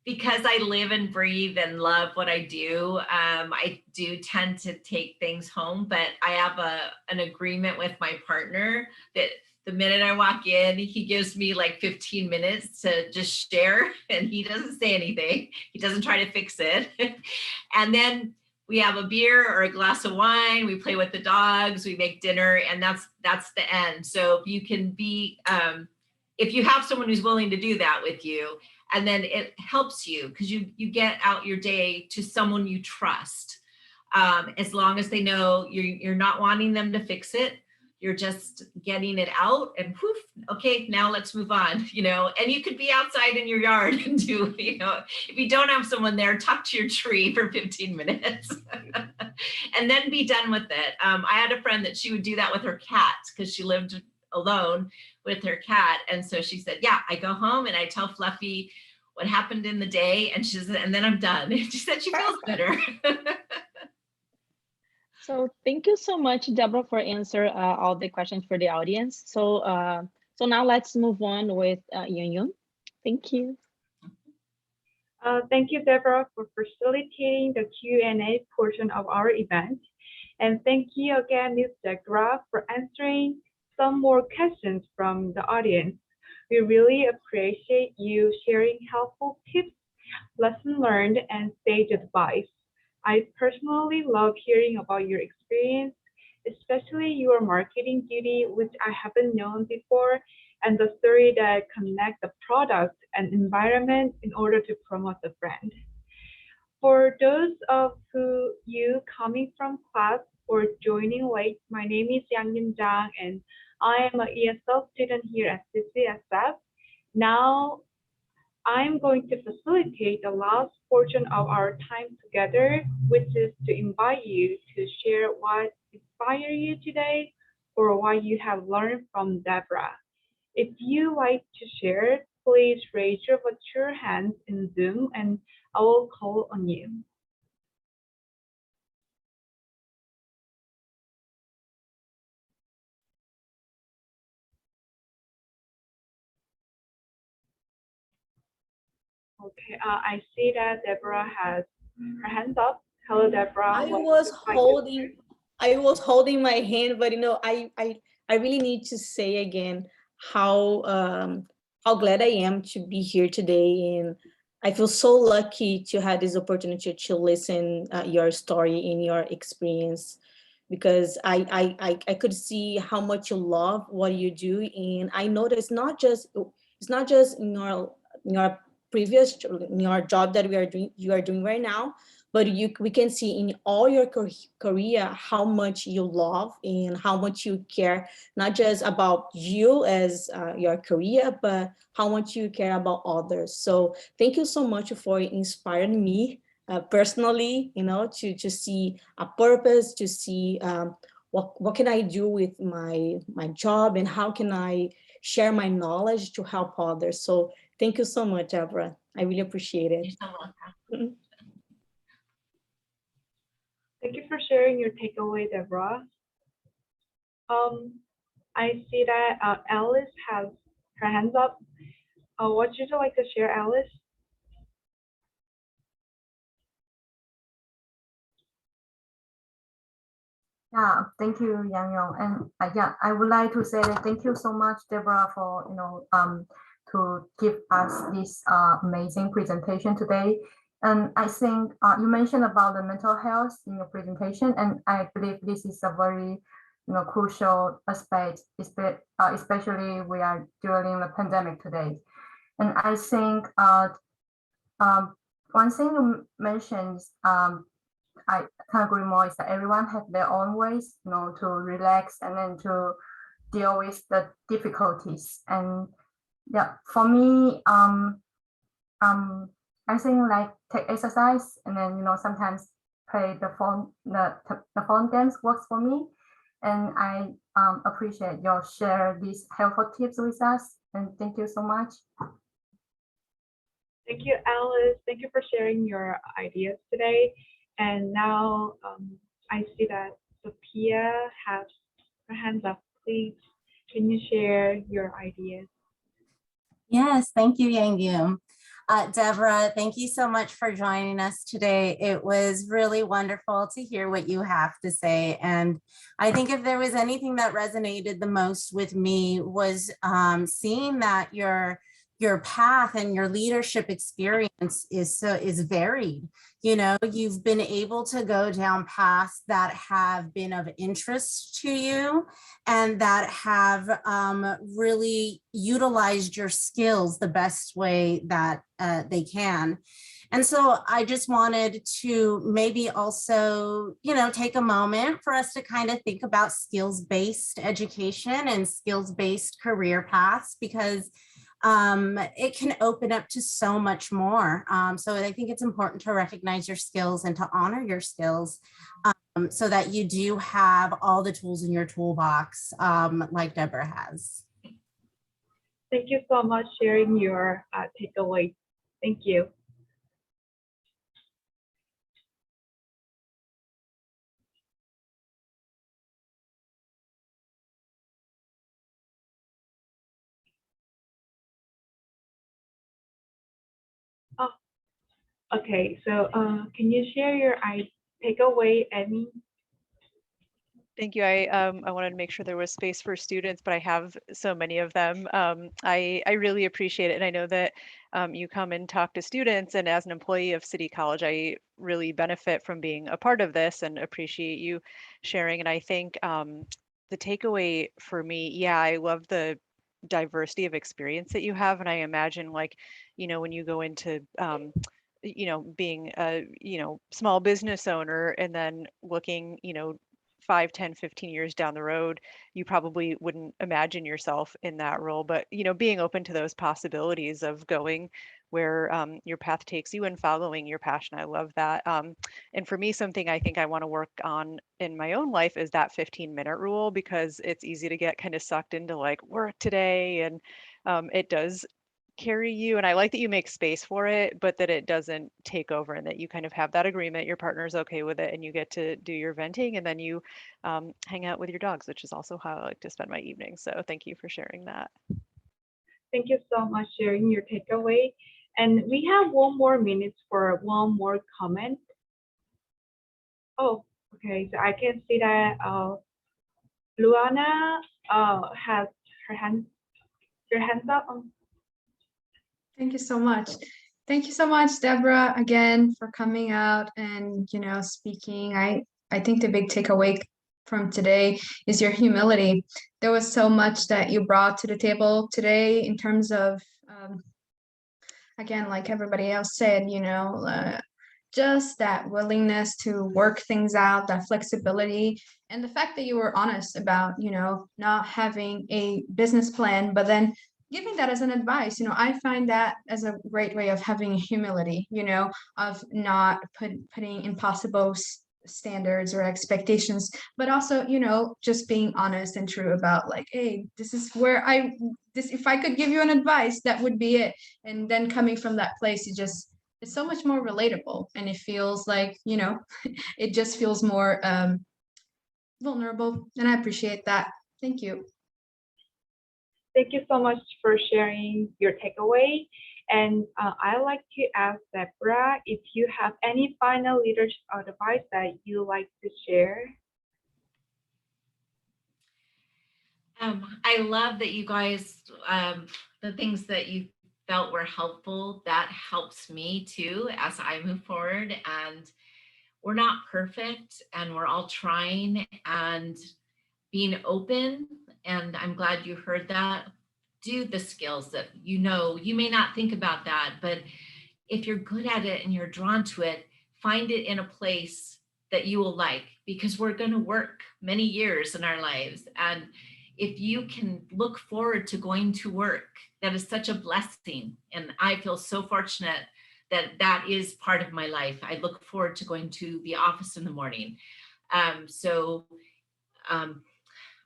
Because I live and breathe and love what I do, I do tend to take things home, but I have an agreement with my partner that the minute I walk in, he gives me like 15 minutes to just share, and he doesn't say anything. He doesn't try to fix it. And then we have a beer or a glass of wine, we play with the dogs, we make dinner, and that's the end. So if you can be, if you have someone who's willing to do that with you, and then it helps you because you get out your day to someone you trust. As long as they know you're not wanting them to fix it, you're just getting it out and poof, okay, now let's move on, you know, and you could be outside in your yard and do, you know, if you don't have someone there, talk to your tree for 15 minutes and then be done with it. I had a friend that she would do that with her cat because she lived alone with her cat. And so she said, yeah, I go home and I tell Fluffy what happened in the day. And she said, and then I'm done. She said she feels better. So thank you so much, Deborah, for answer all the questions for the audience. So so now let's move on with Yun Yun. Thank you. Thank you, Deborah, for facilitating the Q&A portion of our event. And thank you again, Ms. De Graw, for answering some more questions from the audience. We really appreciate you sharing helpful tips, lesson learned, and sage advice. I personally love hearing about your experience, especially your marketing duty, which I haven't known before, and the story that connect the product and environment in order to promote the brand. For those of you coming from class or joining late, my name is Yang Yin Zhang, and I am an ESL student here at CCSF. Now, I'm going to facilitate the last portion of our time together, which is to invite you to share what inspired you today or what you have learned from Deborah. If you like to share, please raise your virtual hand in Zoom and I will call on you. Okay, I see that Deborah has her hands up. Hello, Deborah. I was holding my hand, but you know, I really need to say again how glad I am to be here today, and I feel so lucky to have this opportunity to listen your story and your experience, because I could see how much you love what you do, and I know that it's not just in your previous in your job that you are doing right now, but we can see in all your career how much you love and how much you care, not just about you as your career, but how much you care about others. So thank you so much for inspiring me personally, you know, to see a purpose, to see what can I do with my job, and how can I share my knowledge to help others. So thank you so much, Deborah. I really appreciate it. You're so welcome. Thank you for sharing your takeaway, Deborah. I see that Alice has her hands up. What would you like to share, Alice? Yeah, thank you, Yang Yong. And yeah, I would like to say that thank you so much, Deborah, for to give us this amazing presentation today. And I think you mentioned about the mental health in your presentation, and I believe this is a very crucial aspect, especially we are during the pandemic today. And I think one thing you mentioned, I can't agree more, is that everyone has their own ways, to relax and then to deal with the difficulties. And yeah, for me, I think like take exercise and then sometimes play the phone games works for me. And I appreciate your share these helpful tips with us. And thank you so much. Thank you, Alice. Thank you for sharing your ideas today. And now I see that Sophia has her hands up. Please, can you share your ideas? Yes, thank you, Yang Yum. Deborah, thank you so much for joining us today. It was really wonderful to hear what you have to say. And I think if there was anything that resonated the most with me was seeing that your path and your leadership experience is varied. You've been able to go down paths that have been of interest to you and that have really utilized your skills the best way that they can. And so I just wanted to maybe also, take a moment for us to kind of think about skills-based education and skills-based career paths, because it can open up to so much more. So I think it's important to recognize your skills and to honor your skills, so that you do have all the tools in your toolbox, like Deborah has. Thank you so much for sharing your takeaway. Thank you. Oh, okay. So can you share your takeaway, Amy? Thank you. I wanted to make sure there was space for students, but I have so many of them. I really appreciate it. And I know that you come and talk to students, and as an employee of City College, I really benefit from being a part of this and appreciate you sharing. And I think the takeaway for me, yeah, I love the diversity of experience that you have. And I imagine, like, when you go into being a, small business owner and then looking, 5, 10, 15 years down the road, you probably wouldn't imagine yourself in that role. But, being open to those possibilities of going where your path takes you and following your passion. I love that. And for me, something I think I want to work on in my own life is that 15-minute rule, because it's easy to get kind of sucked into like work today, and it does carry you. And I like that you make space for it, but that it doesn't take over, and that you kind of have that agreement, your partner's okay with it, and you get to do your venting, and then you hang out with your dogs, which is also how I like to spend my evening. So thank you for sharing that. Thank you so much for sharing your takeaway. And we have 1 more minute for 1 more comment. Oh, okay. So I can see that Luana has her hands up. Thank you so much. Thank you so much, Deborah, again, for coming out and, speaking. I think the big takeaway from today is your humility. There was so much that you brought to the table today in terms of, again, like everybody else said, just that willingness to work things out, that flexibility, and the fact that you were honest about, not having a business plan, but then giving that as an advice. I find that as a great way of having humility, of not putting impossible standards or expectations, but also, just being honest and true about like, hey, this is where if I could give you an advice, that would be it. And then coming from that place, it's so much more relatable, and it feels like, it just feels more vulnerable, and I appreciate that. Thank you. Thank you so much for sharing your takeaway. And I'd like to ask Deborah if you have any final leadership advice that you like to share. I love that you guys, the things that you felt were helpful, that helps me too as I move forward. And we're not perfect, and we're all trying and being open. And I'm glad you heard that. Do the skills that you may not think about that, but if you're good at it and you're drawn to it, find it in a place that you will like, because we're going to work many years in our lives. And if you can look forward to going to work, that is such a blessing. And I feel so fortunate that that is part of my life. I look forward to going to the office in the morning. I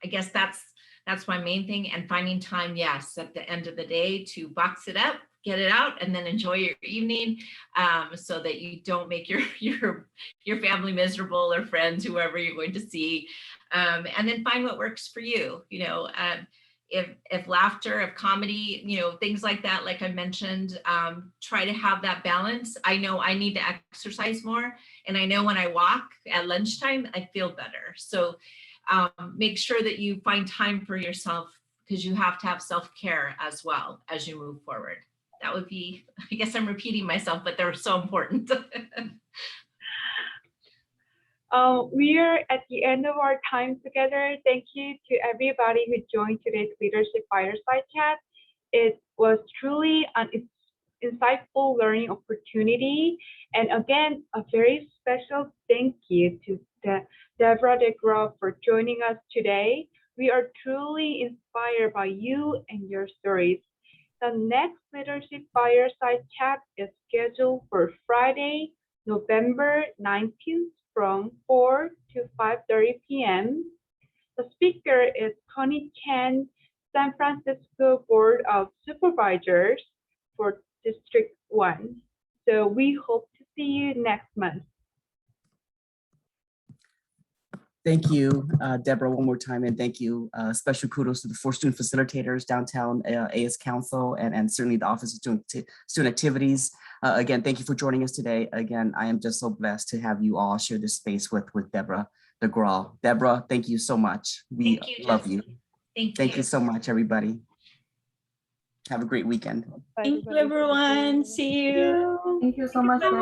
guess that's my main thing, and finding time, yes, at the end of the day to box it up, get it out, and then enjoy your evening, so that you don't make your family miserable, or friends, whoever you're going to see, and then find what works for you. If laughter, if comedy, things like that, like I mentioned, try to have that balance. I know I need to exercise more, and I know when I walk at lunchtime, I feel better. So make sure that you find time for yourself, because you have to have self-care as well as you move forward. That would be, I guess I'm repeating myself, but they're so important. We are at the end of our time together. Thank you to everybody who joined today's Leadership Fireside Chat. It was truly an insightful learning opportunity. And again, a very special thank you to Debra De Graw for joining us today. We are truly inspired by you and your stories. The next Leadership Fireside Chat is scheduled for Friday, November 19th from 4 to 5:30 p.m. The speaker is Connie Chen, San Francisco Board of Supervisors for District 1. So we hope to see you next month. Thank you, Deborah, one more time, and thank you. Special kudos to the 4 student facilitators, downtown AS Council, and certainly the Office of Student Activities. Again, thank you for joining us today. Again, I am just so blessed to have you all share this space with Debra De Graw. Deborah, thank you so much. We love you. Thank you so much, everybody. Have a great weekend. Thank you, everyone. See you. Thank you so much.